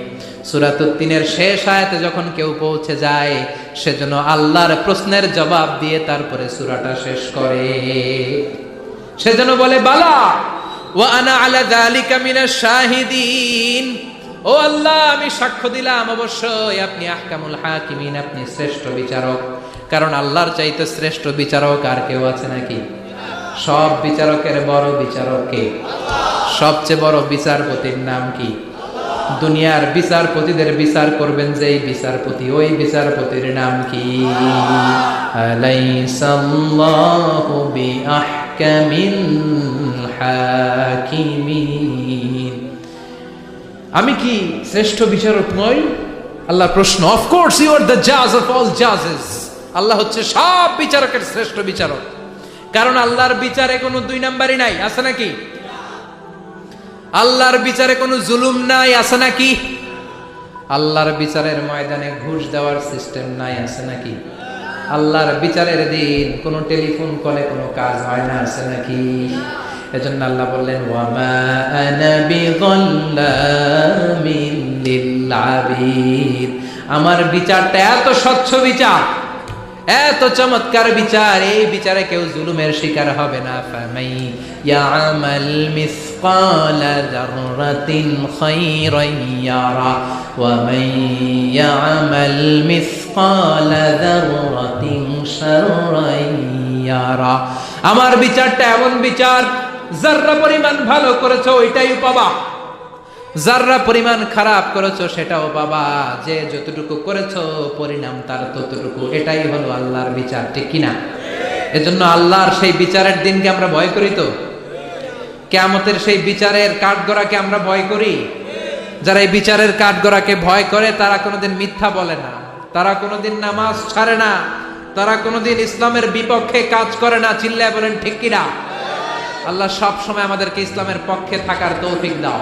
সূরাতুত তিনের শেষ আয়াতে যখন কেউ পৌঁছে যায়, সেজন্য আল্লাহর প্রশ্নের জবাব দিয়ে তারপরে সূরাটা শেষ করে। সেজন্য বলে বালা ওয়া আনা আলা যালিকা মিনাশ শাহিদিন, ও আল্লাহ আমি সাক্ষ্য দিলাম অবশ্যই আপনি আহকামুল হাকিমিন, আপনি শ্রেষ্ঠ বিচারক। কারণ আল্লাহর চাইতে শ্রেষ্ঠ বিচারক আর কেউ আছে নাকি? সব বিচারকের বড় বিচারক কে? সবচেয়ে বড় বিচারপতির নাম কি? দুনিয়ার বিচারপতিদের বিচার করবেন যেই বিচারপতি, ওই বিচারপতির নাম কি? আলাইসাল্লাহু বিআহকামিল হাকিমিন, আমি কি শ্রেষ্ঠ বিচারক নই? আল্লাহর প্রশ্ন। Of course you are the জাজ অফ অল জাজেস, আল্লাহ হচ্ছে সব বিচারকের শ্রেষ্ঠ বিচারক। কারণ আল্লাহর বিচারে কোনো দুই নাম্বারই নাই, আছে নাকি? আল্লাহর বিচারে কোনো জুলুম নাই, আছে নাকি? আল্লাহর বিচারের ময়দানে ঘুষ দেওয়ার সিস্টেম নাই, আছে নাকি? আল্লাহর বিচারের দিন কোনো টেলিফোন কলে কোনো কাজ হয় না, আছে নাকি? এজন্য আল্লাহ বললেন ওয়ামা আনা বিযাল্লামিন লিল আবিদ, আমার বিচারটা এত স্বচ্ছ বিচার, এত চমৎকার বিচার, এই বিচারে কেউ জুলুমের শিকার হবে না। ফামাই ইয়ামাল মিসকালা যাররাতিন খায়রান ইয়ারা ওয়া মান ইয়ামাল মিসকালা যাররাতিন শাররান ইয়ারা, আমার বিচারটা এমন বিচার, যাররা পরিমাণ ভালো করেছো ওইটাই পাবা, যাররা পরিমাণ খারাপ করেছো সেটাও পাবা, যে যতটুকু করেছো পরিণাম তার ততটুকু, এটাই হলো আল্লাহর বিচার, ঠিক কিনা? এজন্য আল্লাহর সেই বিচারের দিনকে আমরা ভয় করি তো? কিয়ামতের সেই বিচারের কাঠগড়াকে আমরা ভয় করি? যারা এই বিচারের কাঠগড়াকে ভয় করে তারা কোনোদিন মিথ্যা বলে না, তারা কোনোদিন নামাজ ছাড়ে না, তারা কোনোদিন ইসলামের বিপক্ষে কাজ করে না। চিল্লায় বলেন ঠিক কিনা? আল্লাহ সব সময় আমাদেরকে ইসলামের পক্ষে থাকার তৌফিক দাও।